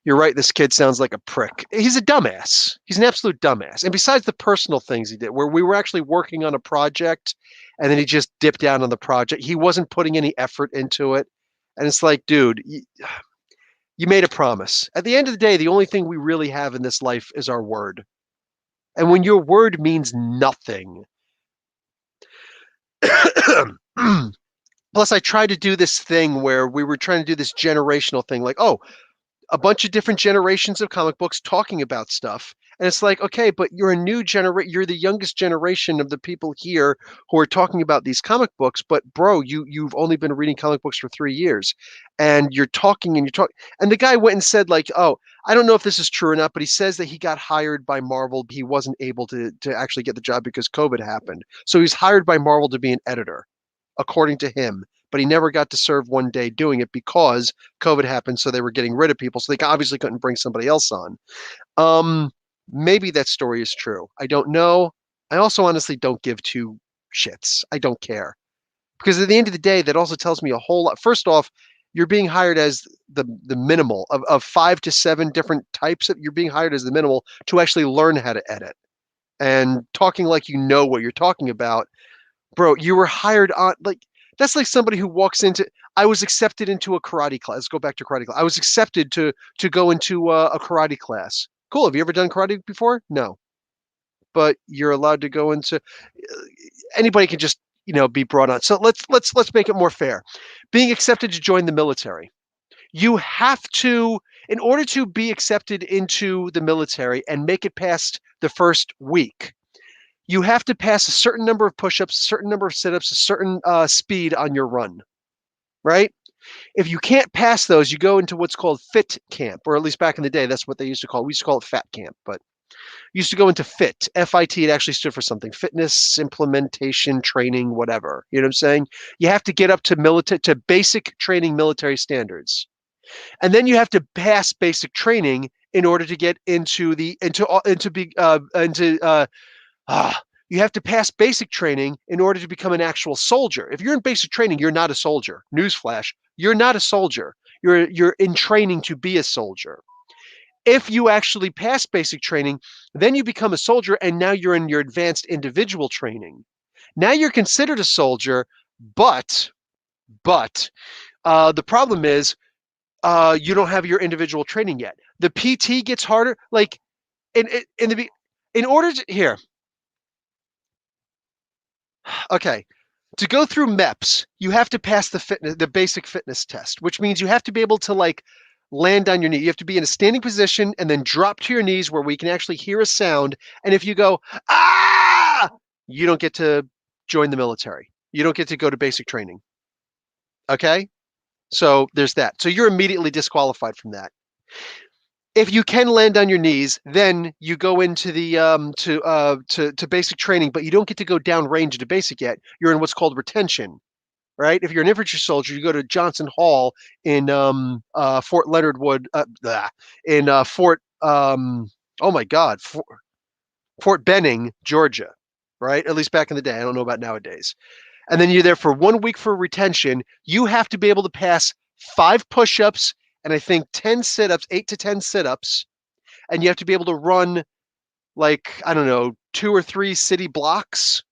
You're right, this kid sounds like a prick. He's a dumbass. He's an absolute dumbass. And besides the personal things he did, where we were actually working on a project and then he just dipped out on the project, he wasn't putting any effort into it. And it's like, dude, you made a promise. At the end of the day, the only thing we really have in this life is our word. And when your word means nothing. Plus, I tried to do this thing where we were trying to do this generational thing, like, oh, a bunch of different generations of comic books talking about stuff. And it's like, okay, but you're a new generation. You're the youngest generation of the people here who are talking about these comic books. But bro, you've only been reading comic books for 3 years, and you're talking and you're talking. And the guy went and said, like, oh, I don't know if this is true or not, but he says that he got hired by Marvel. He wasn't able to actually get the job because COVID happened. So he's hired by Marvel to be an editor, according to him. But he never got to serve one day doing it because COVID happened. So they were getting rid of people. So they obviously couldn't bring somebody else on. Maybe that story is true. I don't know. I also honestly don't give two shits. I don't care. Because at the end of the day, that also tells me a whole lot. First off, you're being hired as the minimal of 5 to 7 different types. You're being hired as the minimal to actually learn how to edit. And talking like you know what you're talking about. Bro, you were hired on, like, that's like somebody who walks into, I was accepted into a karate class. Let's go back to karate class. I was accepted to go into a karate class. Cool. Have you ever done karate before? No. But you're allowed to go into, anybody can just, be brought on. So let's make it more fair. Being accepted to join the military. You have to, in order to be accepted into the military and make it past the first week, you have to pass a certain number of push-ups, a certain number of sit-ups, a certain speed on your run, right? If you can't pass those, you go into what's called fit camp, or at least back in the day, that's what they used to call it. We used to call it fat camp, but you used to go into fit. FIT, it actually stood for something. Fitness, implementation, training, whatever. You know what I'm saying? You have to get up to basic training military standards. And then you have to pass basic training in order to get into you have to pass basic training in order to become an actual soldier. If you're in basic training, you're not a soldier. Newsflash, you're not a soldier. You're in training to be a soldier. If you actually pass basic training, then you become a soldier, and now you're in your advanced individual training. Now you're considered a soldier, but the problem is you don't have your individual training yet. The PT gets harder. Like in order to here. Okay, to go through MEPS, you have to pass the basic fitness test, which means you have to be able to like land on your knee. You have to be in a standing position and then drop to your knees where we can actually hear a sound. And if you go, you don't get to join the military. You don't get to go to basic training. Okay? So there's that. So you're immediately disqualified from that. If you can land on your knees, then you go into the to basic training, but you don't get to go down range into basic yet. You're in what's called retention, right? If you're an infantry soldier, you go to Johnson Hall in Fort Leonard Wood, in Fort Fort Benning, Georgia, right? At least back in the day. I don't know about nowadays. And then you're there for 1 week for retention. You have to be able to pass 5 push-ups and I think 10 sit-ups, 8 to 10 sit-ups, and you have to be able to run like, I don't know, 2 or 3 city blocks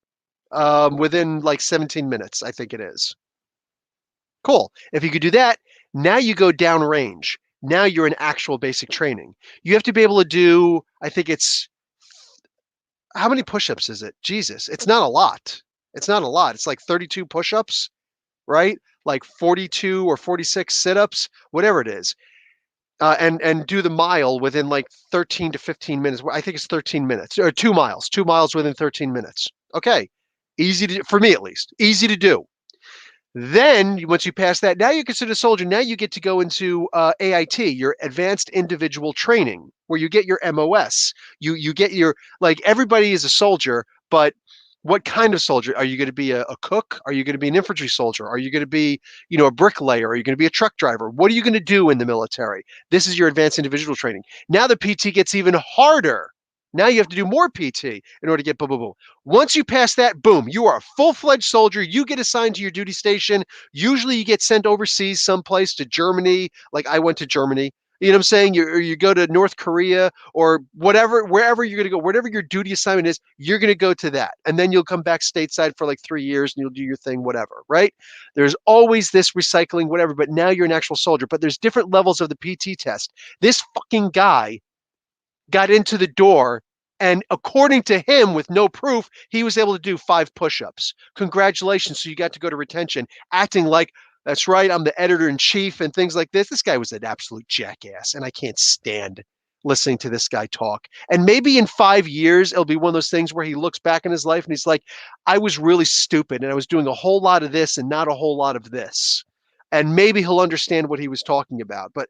within like 17 minutes, I think it is. Cool. If you could do that, now you go down range. Now you're in actual basic training. You have to be able to do, I think it's, how many push-ups is it? Jesus, it's not a lot. It's not a lot. It's like 32 push-ups, right? Like 42 or 46 sit-ups, whatever it is, and do the mile within like 13 to 15 minutes. I think it's 13 minutes, or 2 miles within 13 minutes. Okay, easy to, for me at least, easy to do. Then once you pass that, now you're considered a soldier. Now you get to go into AIT, your advanced individual training, where you get your MOS. You get your, like, everybody is a soldier, but what kind of soldier? Are you going to be a cook? Are you going to be an infantry soldier? Are you going to be, a bricklayer? Are you going to be a truck driver? What are you going to do in the military? This is your advanced individual training. Now the PT gets even harder. Now you have to do more PT in order to get boom, boom, boom. Once you pass that, boom, you are a full-fledged soldier. You get assigned to your duty station. Usually you get sent overseas someplace to Germany. Like I went to Germany. You know what I'm saying? You go to North Korea or whatever, wherever you're going to go, whatever your duty assignment is, you're going to go to that. And then you'll come back stateside for like 3 years and you'll do your thing, whatever, right? There's always this recycling, whatever, but now you're an actual soldier. But there's different levels of the PT test. This fucking guy got into the door, and according to him, with no proof, he was able to do 5 push-ups. Congratulations. So you got to go to retention, acting like, that's right, I'm the editor-in-chief and things like this. This guy was an absolute jackass, and I can't stand listening to this guy talk. And maybe in 5 years, it'll be one of those things where he looks back in his life and he's like, I was really stupid, and I was doing a whole lot of this and not a whole lot of this. And maybe he'll understand what he was talking about. But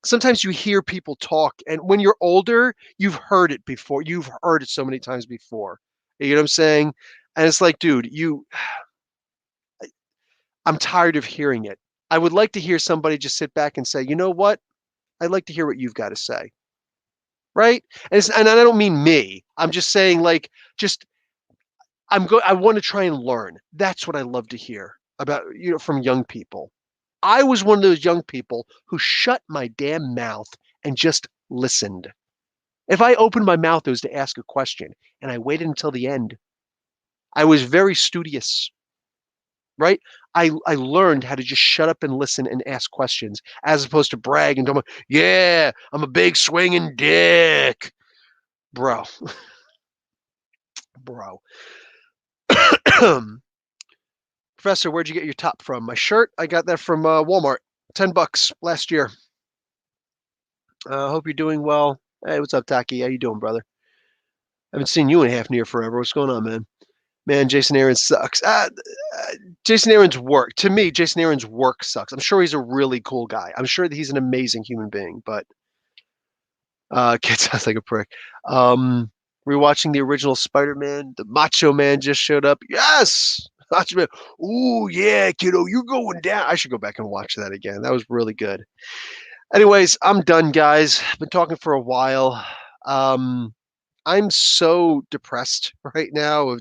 sometimes you hear people talk, and when you're older, you've heard it before. You've heard it so many times before. You know what I'm saying? And it's like, dude, I'm tired of hearing it. I would like to hear somebody just sit back and say, you know what? I'd like to hear what you've got to say. Right? And I don't mean me. I'm just saying, like, just I want to try and learn. That's what I love to hear about, from young people. I was one of those young people who shut my damn mouth and just listened. If I opened my mouth, it was to ask a question, and I waited until the end. I was very studious, right? I learned how to just shut up and listen and ask questions, as opposed to brag and talk, yeah, I'm a big swinging dick. Bro. Bro. Professor, where'd you get your top from? My shirt? I got that from Walmart. $10 last year. Hope you're doing well. Hey, what's up, Taki? How you doing, brother? I haven't seen you in half near forever. What's going on, man? Man, Jason Aaron sucks. Jason Aaron's work, to me, Jason Aaron's work sucks. I'm sure he's a really cool guy. I'm sure that he's an amazing human being, but kid sounds like a prick. Rewatching the original Spider-Man. The Macho Man just showed up. Yes! Macho Man. Ooh, yeah, kiddo, you're going down. I should go back and watch that again. That was really good. Anyways, I'm done, guys. Been talking for a while. I'm so depressed right now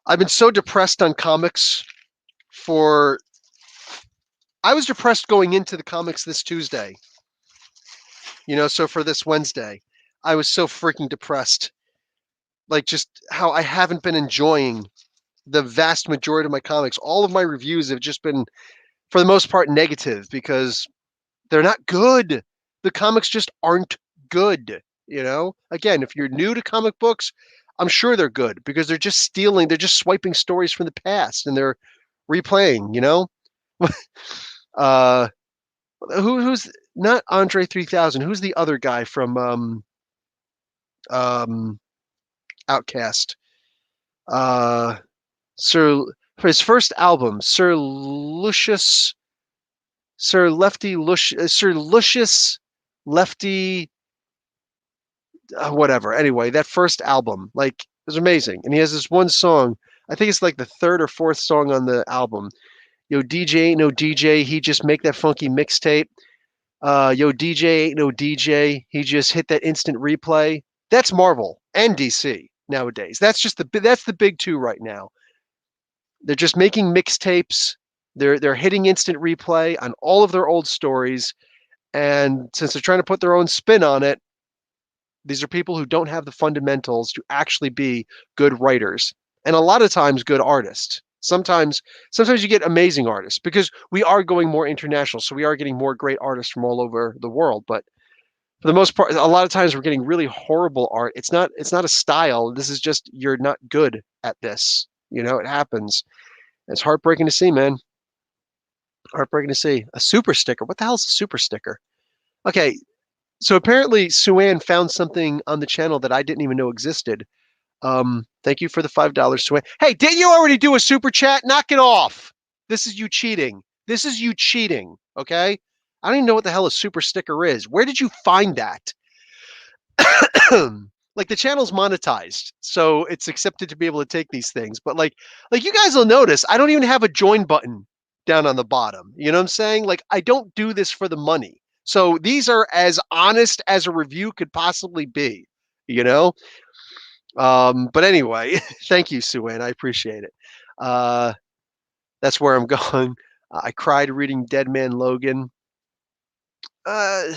I've been so depressed on comics I was depressed going into the comics this Tuesday. So for this Wednesday, I was so freaking depressed. Like, just how I haven't been enjoying the vast majority of my comics. All of my reviews have just been, for the most part, negative because they're not good. The comics just aren't good. Again, if you're new to comic books, I'm sure they're good because they're just swiping stories from the past and they're replaying, who's not Andre 3000? Who's the other guy from Outcast? For his first album, Sir Lucius Lefty, whatever. Anyway, that first album, like, was amazing. And he has this one song, I think it's like the 3rd or 4th song on the album. Yo, DJ ain't no DJ, he just make that funky mixtape. Yo, DJ ain't no DJ, he just hit that instant replay. That's Marvel and DC nowadays. That's the big two right now. They're just making mixtapes. They're hitting instant replay on all of their old stories. And since they're trying to put their own spin on it, these are people who don't have the fundamentals to actually be good writers. And a lot of times good artists. Sometimes you get amazing artists because we are going more international. So we are getting more great artists from all over the world. But for the most part, a lot of times we're getting really horrible art. It's not a style. This is just, you're not good at this. It happens. It's heartbreaking to see, man. Heartbreaking to see. A super sticker. What the hell is a super sticker? Okay, so apparently Sue-Ann found something on the channel that I didn't even know existed. Thank you for the $5, Sway. Hey, didn't you already do a super chat? Knock it off. This is you cheating. This is you cheating, okay? I don't even know what the hell a super sticker is. Where did you find that? Like the channel's monetized, so it's accepted to be able to take these things. But like you guys will notice, I don't even have a join button down on the bottom. You know what I'm saying? Like I don't do this for the money. So these are as honest as a review could possibly be, you know? But anyway, thank you, Sue-Ann. I appreciate it. That's where I'm going. I cried reading Dead Man Logan. I'm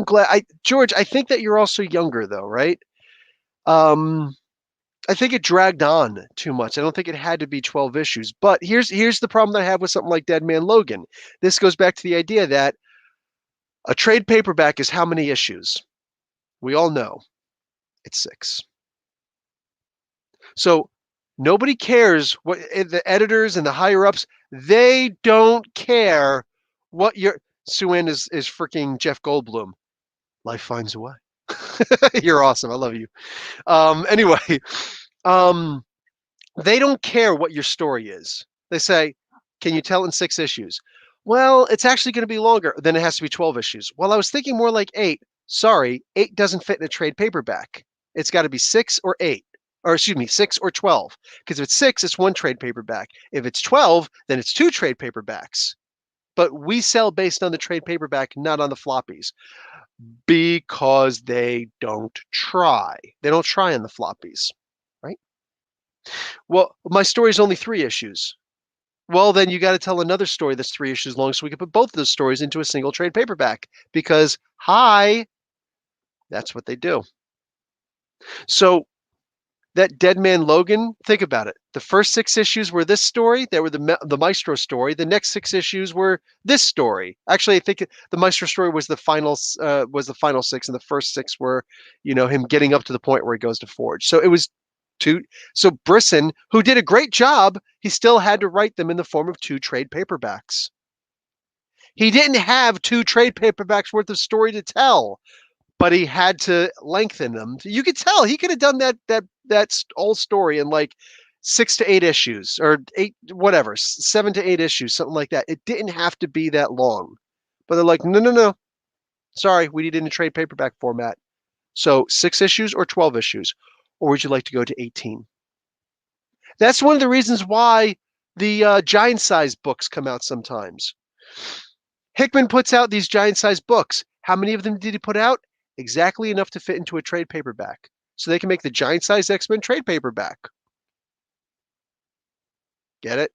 glad. George, I think that you're also younger though, right? Um, I think it dragged on too much. I don't think it had to be 12 issues. But here's the problem that I have with something like Dead Man Logan. This goes back to the idea that a trade paperback is how many issues? We all know it's 6. So nobody cares what the editors and the higher ups, they don't care what your Sue-Ann is freaking Jeff Goldblum. Life finds a way. You're awesome. I love you. Anyway, they don't care what your story is. They say, can you tell in 6 issues? Well, it's actually going to be longer. Then it has to be 12 issues. Well, I was thinking more like 8. Sorry, 8 doesn't fit in a trade paperback. It's got to be 6 or 8. Or excuse me, 6 or 12. Because if it's 6, it's 1 trade paperback. If it's 12, then it's 2 trade paperbacks. But we sell based on the trade paperback, not on the floppies. Because they don't try. They don't try on the floppies, right? Well, my story is only 3 issues. Well, then you got to tell another story that's 3 issues long so we can put both of those stories into a single trade paperback. Because, hi, that's what they do. So that Dead Man Logan, think about it. The first 6 issues were this story. They were the Maestro story. The next 6 issues were this story. Actually, I think the Maestro story was the final 6, and the first 6 were, him getting up to the point where he goes to Forge. So it was 2. So Brisson, who did a great job, he still had to write them in the form of 2 trade paperbacks. He didn't have 2 trade paperbacks worth of story to tell, but he had to lengthen them. You could tell he could have done that whole story in like 6 to 8 issues, or 8, whatever, 7 to 8 issues, something like that. It didn't have to be that long. But they're like, no. Sorry, we need it in a trade paperback format. So 6 issues or 12 issues, or would you like to go to 18? That's one of the reasons why the giant size books come out sometimes. Hickman puts out these giant size books. How many of them did he put out? Exactly enough to fit into a trade paperback. So they can make the giant size X-Men trade paperback. Get it?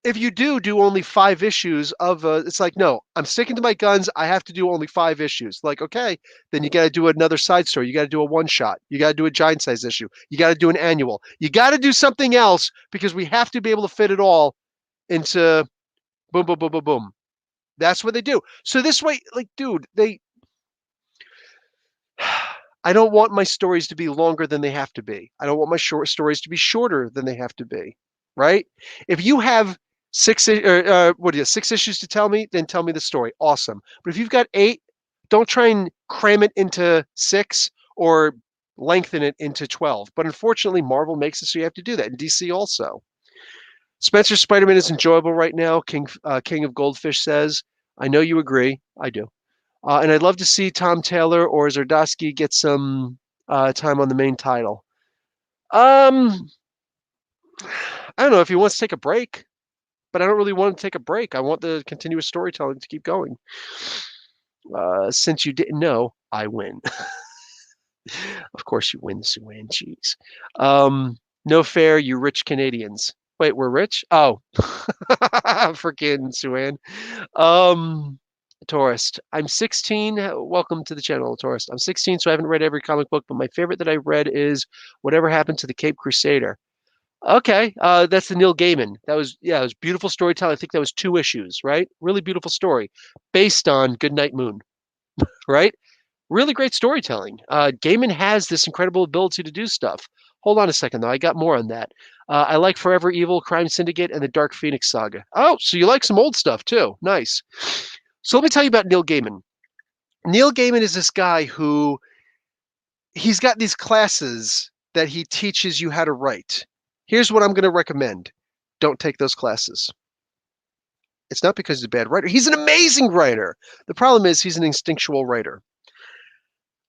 If you do only 5 issues of it's like, no, I'm sticking to my guns. I have to do only 5 issues. Like, okay, then you got to do another side story. You got to do a one shot. You got to do a giant size issue. You got to do an annual. You got to do something else because we have to be able to fit it all into boom, boom, boom, boom, boom. That's what they do. So this way, like, dude, I don't want my stories to be longer than they have to be. I don't want my short stories to be shorter than they have to be, right? If you have 6 issues to tell me, then tell me the story. Awesome. But if you've got 8, don't try and cram it into 6 or lengthen it into 12. But unfortunately, Marvel makes it so you have to do that, and DC also. Spencer Spider-Man is enjoyable right now. King of Goldfish says, I know you agree. I do. And I'd love to see Tom Taylor or Zardosky get some time on the main title. I don't know if he wants to take a break, but I don't really want to take a break. I want the continuous storytelling to keep going. Since you didn't know, I win. Of course you win, Sue-Ann. Jeez. No fair, you rich Canadians. Wait, we're rich? Oh, freaking Sue-Ann. Tourist. I'm 16. Welcome to the channel, Tourist. I'm 16, so I haven't read every comic book, but my favorite that I read is Whatever Happened to the Cape Crusader. Okay, that's the Neil Gaiman. It was beautiful storytelling. I think that was 2 issues, right? Really beautiful story based on Goodnight Moon, right? Really great storytelling. Gaiman has this incredible ability to do stuff. Hold on a second, though. I got more on that. I like Forever Evil, Crime Syndicate, and the Dark Phoenix Saga. Oh, so you like some old stuff, too. Nice. So let me tell you about Neil Gaiman. Neil Gaiman is this guy who he's got these classes that he teaches you how to write. Here's what I'm going to recommend. Don't take those classes. It's not because he's a bad writer. He's an amazing writer. The problem is he's an instinctual writer.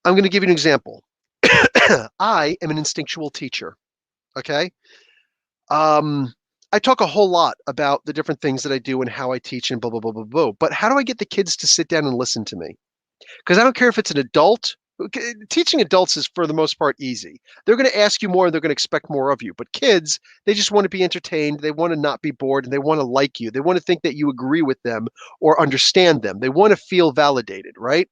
I'm going to give you an example. I am an instinctual teacher. Okay. I talk a whole lot about the different things that I do and how I teach and blah, blah, blah, blah, blah. But how do I get the kids to sit down and listen to me? Because I don't care if it's an adult. Teaching adults is for the most part easy. They're going to ask you more and they're going to expect more of you. But kids, they just want to be entertained. They want to not be bored and they want to like you. They want to think that you agree with them or understand them. They want to feel validated, right?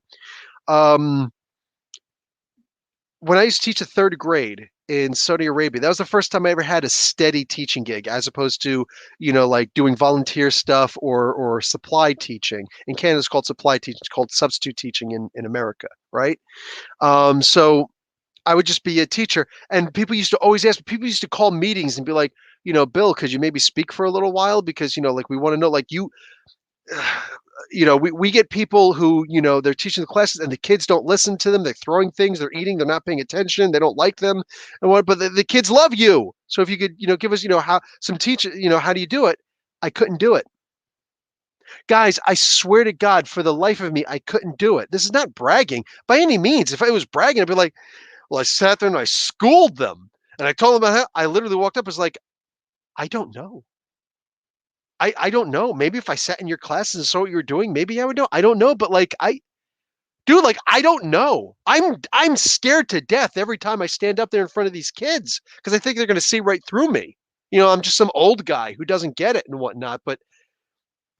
When I used to teach a third grade in Saudi Arabia, that was the first time I ever had a steady teaching gig, as opposed to, like doing volunteer stuff or supply teaching. In Canada, it's called supply teaching. It's called substitute teaching in America, right? So I would just be a teacher, and people used to always ask. People used to call meetings and be like, Bill, could you maybe speak for a little while because like we want to know, like you. We get people who, they're teaching the classes and the kids don't listen to them. They're throwing things, they're eating, they're not paying attention. They don't like them. But the kids love you. So if you could, give us, how some teaching, how do you do it? I couldn't do it. Guys, I swear to God, for the life of me, I couldn't do it. This is not bragging by any means. If I was bragging, I'd be like, well, I sat there and I schooled them. And I told them about how I literally walked up and was like, I don't know. I don't know. Maybe if I sat in your classes and saw what you were doing, maybe I would know. I don't know, but I don't know. I'm scared to death every time I stand up there in front of these kids because I think they're going to see right through me. I'm just some old guy who doesn't get it and whatnot. But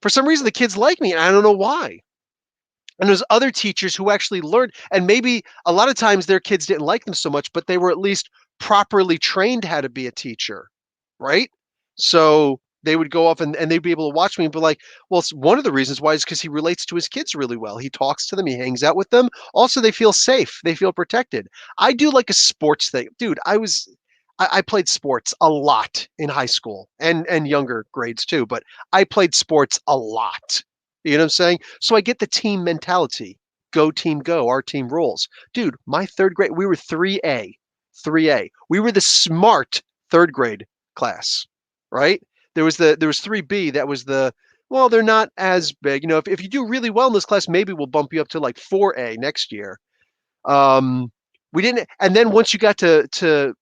for some reason, the kids like me, and I don't know why. And there's other teachers who actually learned, and maybe a lot of times their kids didn't like them so much, but they were at least properly trained how to be a teacher, right? So they would go off and they'd be able to watch me and be like, well, it's one of the reasons why is because he relates to his kids really well. He talks to them, he hangs out with them. Also, they feel safe, they feel protected. I do like a sports thing. Dude, I played sports a lot in high school and younger grades too, but I played sports a lot. You know what I'm saying? So I get the team mentality. Go team go. Our team rules. Dude, my third grade, we were 3A. 3A. We were the smart third grade class, right? There was 3B. That was well, they're not as big. If you do really well in this class, maybe we'll bump you up to like 4A next year. We didn't, and then once you got to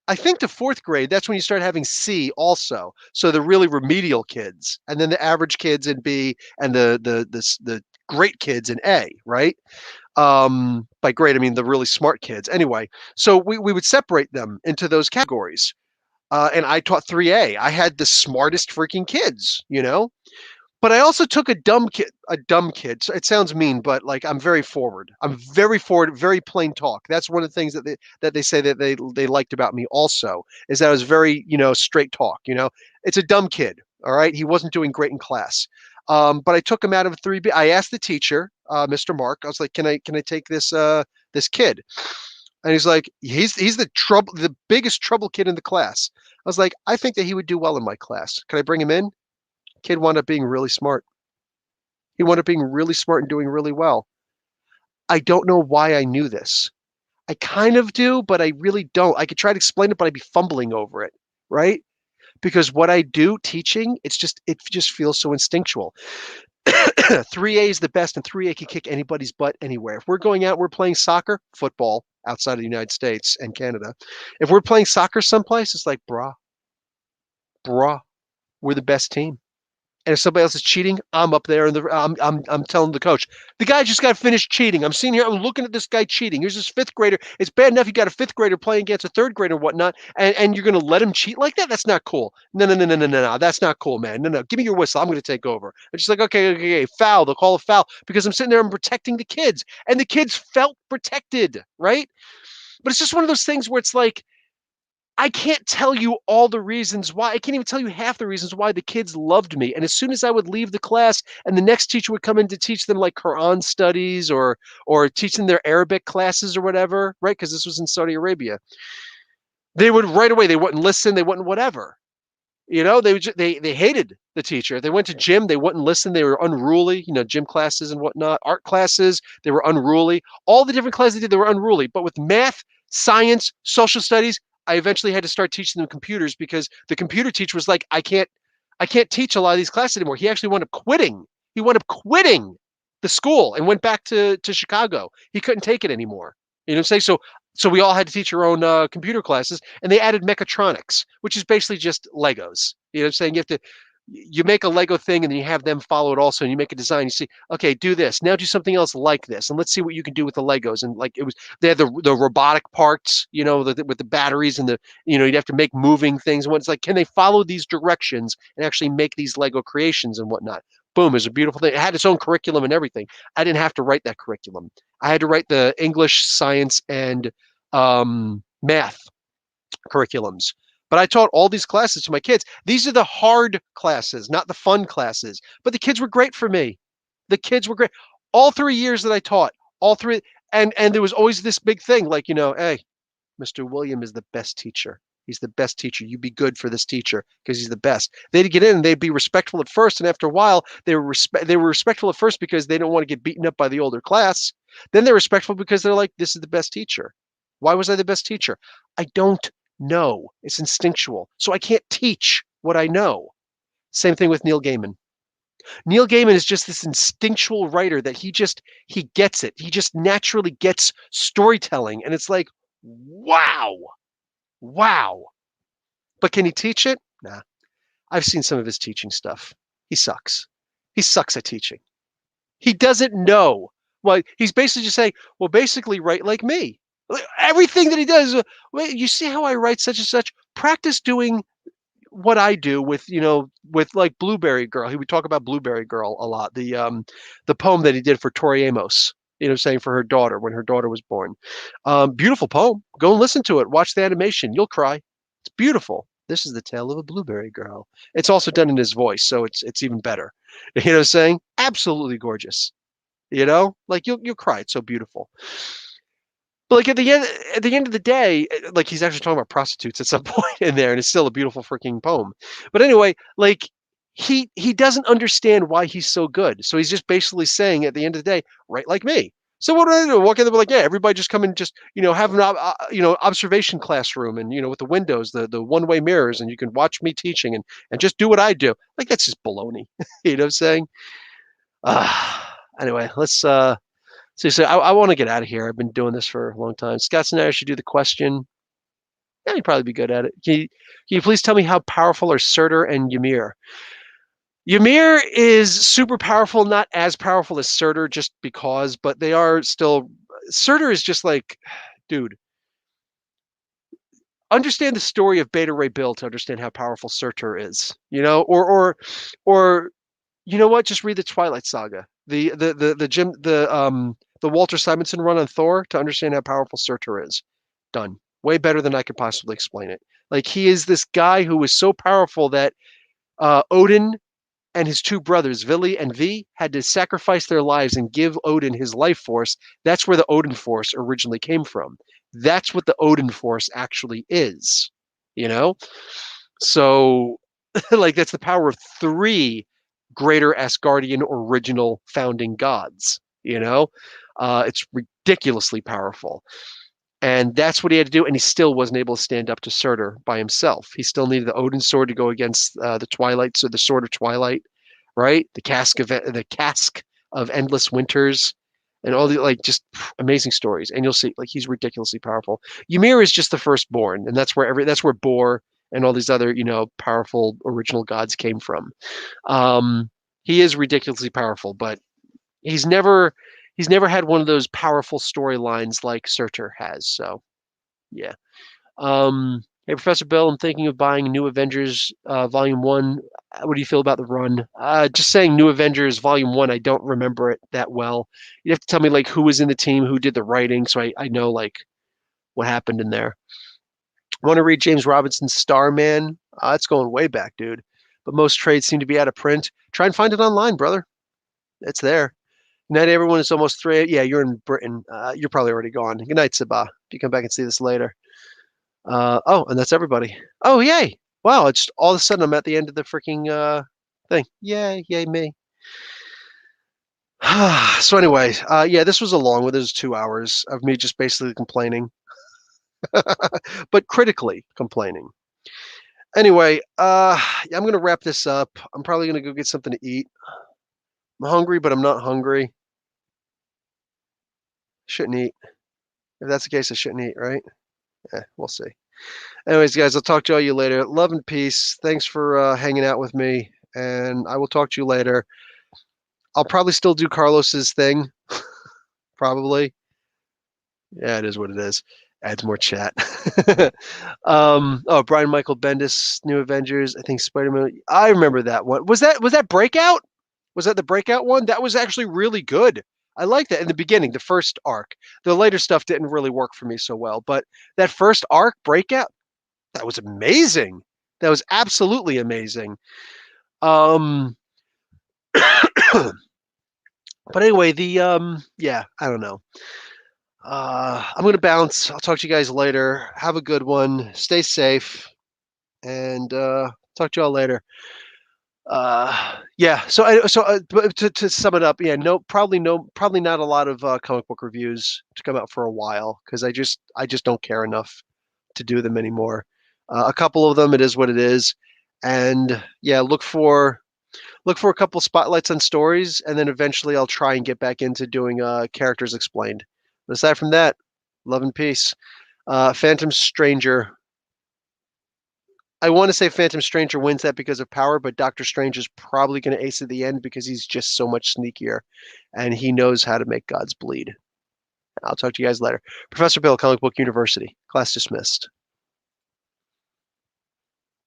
I think the fourth grade, that's when you start having C also. So the really remedial kids, and then the average kids in B, and the great kids in A, right? By great, I mean the really smart kids. Anyway, so we would separate them into those categories. And I taught 3A. I had the smartest freaking kids, But I also took a dumb kid. A dumb kid. So it sounds mean, but like I'm very forward. I'm very forward, very plain talk. That's one of the things that they say that they liked about me also, is that I was very, straight talk, It's a dumb kid, all right? He wasn't doing great in class. But I took him out of 3B. I asked the teacher, Mr. Mark, I was like, can I take this kid? And he's like, he's the biggest trouble kid in the class. I was like, I think that he would do well in my class. Can I bring him in? Kid wound up being really smart. He wound up being really smart and doing really well. I don't know why I knew this. I kind of do, but I really don't. I could try to explain it, but I'd be fumbling over it, right? Because what I do teaching, it just feels so instinctual. 3A is the best, and 3A can kick anybody's butt anywhere. If we're going out, we're playing soccer, football outside of the United States and Canada. If we're playing soccer someplace, it's like, brah, we're the best team. And if somebody else is cheating, I'm up there and I'm telling the coach, the guy just got finished cheating. I'm sitting here, I'm looking at this guy cheating. Here's this fifth grader. It's bad enough you got a fifth grader playing against a third grader and whatnot, and you're gonna let him cheat like that? That's not cool. No. That's not cool, man. No. Give me your whistle. I'm gonna take over. It's just like, okay, foul. They'll call a foul because I'm sitting there and protecting the kids. And the kids felt protected, right? But it's just one of those things where it's like, I can't tell you all the reasons why. I can't even tell you half the reasons why the kids loved me. And as soon as I would leave the class and the next teacher would come in to teach them like Quran studies or teach them their Arabic classes or whatever, right? Because this was in Saudi Arabia. They would right away, they wouldn't listen, they wouldn't whatever. You know, they hated the teacher. They went to gym, they wouldn't listen. They were unruly. You know, gym classes and whatnot, art classes, they were unruly. All the different classes they did, they were unruly. But with math, science, social studies, I eventually had to start teaching them computers because the computer teacher was like, I can't teach a lot of these classes anymore. He actually wound up quitting. He wound up quitting the school and went back to Chicago. He couldn't take it anymore. You know what I'm saying? So we all had to teach our own computer classes, and they added mechatronics, which is basically just Legos. You know what I'm saying? You make a Lego thing and then you have them follow it also, and you make a design. You see, okay, do this now, do something else like this, and let's see what you can do with the Legos. And like they had the robotic parts, you know, with the batteries and you'd have to make moving things. And it's like, can they follow these directions and actually make these Lego creations and whatnot? Boom, it was a beautiful thing. It had its own curriculum and everything. I didn't have to write that curriculum. I had to write the English, science, and math curriculums. But I taught all these classes to my kids. These are the hard classes, not the fun classes. But the kids were great for me. The kids were great. All 3 years that I taught, all three, and there was always this big thing, like, hey, Mr. William is the best teacher. He's the best teacher. You be good for this teacher because he's the best. They'd get in and they'd be respectful at first, and after a while, they were respectful at first because they don't want to get beaten up by the older class. Then they're respectful because they're like, this is the best teacher. Why was I the best teacher? I don't know. It's instinctual. So I can't teach what I know. Same thing with Neil Gaiman. Neil Gaiman is just this instinctual writer that he gets it. He just naturally gets storytelling. And it's like, wow. Wow. But can he teach it? Nah. I've seen some of his teaching stuff. He sucks. He sucks at teaching. He doesn't know. Well, he's basically just saying, well, basically write like me. Everything that he does, you see how I write such and such? Practice doing what I do with like Blueberry Girl. He would talk about Blueberry Girl a lot. The poem that he did for Tori Amos, saying for her daughter when her daughter was born. Beautiful poem. Go and listen to it. Watch the animation. You'll cry. It's beautiful. This is the tale of a Blueberry Girl. It's also done in his voice, so it's even better. You know what I'm saying? Absolutely gorgeous. Like you'll cry. It's so beautiful. But like at the end of the day, like he's actually talking about prostitutes at some point in there, and it's still a beautiful freaking poem. But anyway, like he doesn't understand why he's so good. So he's just basically saying at the end of the day, write like me. So what do I do? Walk in there, like, yeah, everybody just come and just have an observation classroom, and with the windows, the one-way mirrors, and you can watch me teaching and just do what I do. Like that's just baloney. You know what I'm saying? Anyway, let's so I want to get out of here. I've been doing this for a long time. Scott Snyder should do the question. Yeah, he'd probably be good at it. Can you please tell me how powerful are Surtur and Ymir? Ymir is super powerful, not as powerful as Surtur just because, but they are still. Surtur is just like, dude, understand the story of Beta Ray Bill to understand how powerful Surtur is, or you know what? Just read the Twilight Saga, the Walter Simonson run on Thor to understand how powerful Surtur is. Done. Way better than I could possibly explain it. Like he is this guy who is so powerful that Odin and his two brothers, Vili and V, had to sacrifice their lives and give Odin his life force. That's where the Odin force originally came from. That's what the Odin force actually is. So like that's the power of three greater Asgardian original founding gods. It's ridiculously powerful. And that's what he had to do, and he still wasn't able to stand up to Surtur by himself. He still needed the Odin sword to go against the Twilight, so the Sword of Twilight, right? The cask of endless winters, and all the just amazing stories. And you'll see, like he's ridiculously powerful. Ymir is just the firstborn, and that's where Bor and all these other powerful original gods came from. He is ridiculously powerful, but he's never had one of those powerful storylines like Surtur has. So, yeah. Hey, Professor Bill, I'm thinking of buying New Avengers Volume 1. What do you feel about the run? Just saying New Avengers Volume 1, I don't remember it that well. You have to tell me, like, who was in the team, who did the writing, so I know, like, what happened in there. I want to read James Robinson's Starman. It's going way back, dude. But most trades seem to be out of print. Try and find it online, brother. It's there. Good night, everyone. It's almost 3. Yeah, you're in Britain. You're probably already gone. Good night, Sabah. If you come back and see this later. And that's everybody. Oh, yay. Wow, it's all of a sudden I'm at the end of the freaking thing. Yay, yay me. So anyway, yeah, this was a long one. This was 2 hours of me just basically complaining, but critically complaining. Anyway, yeah, I'm gonna wrap this up. I'm probably gonna go get something to eat. I'm hungry, but I'm not hungry. Shouldn't eat. If that's the case, I shouldn't eat, right? We'll see. Anyways, guys, I'll talk to all you later. Love and peace. Thanks for hanging out with me, and I will talk to you later. I'll probably still do Carlos's thing, probably. Yeah, it is what it is. Adds more chat. Oh, Brian Michael Bendis, New Avengers. I think Spider-Man. I remember that one. Was that Breakout? Was that the Breakout one? That was actually really good. I liked that in the beginning, the first arc. The later stuff didn't really work for me so well, but that first arc, Breakout, that was amazing. That was absolutely amazing. Um, but anyway, yeah, I don't know. I'm gonna bounce. I'll talk to you guys later. Have a good one. Stay safe, and talk to y'all later. Yeah. But to sum it up, yeah, probably not a lot of comic book reviews to come out for a while because I just don't care enough to do them anymore. A couple of them, it is what it is, and yeah, look for a couple spotlights on stories, and then eventually I'll try and get back into doing characters explained. But aside from that, love and peace. Phantom Stranger. I want to say Phantom Stranger wins that because of power, but Doctor Strange is probably going to ace at the end because he's just so much sneakier, and he knows how to make gods bleed. I'll talk to you guys later. Professor Bill, Comic Book University. Class dismissed.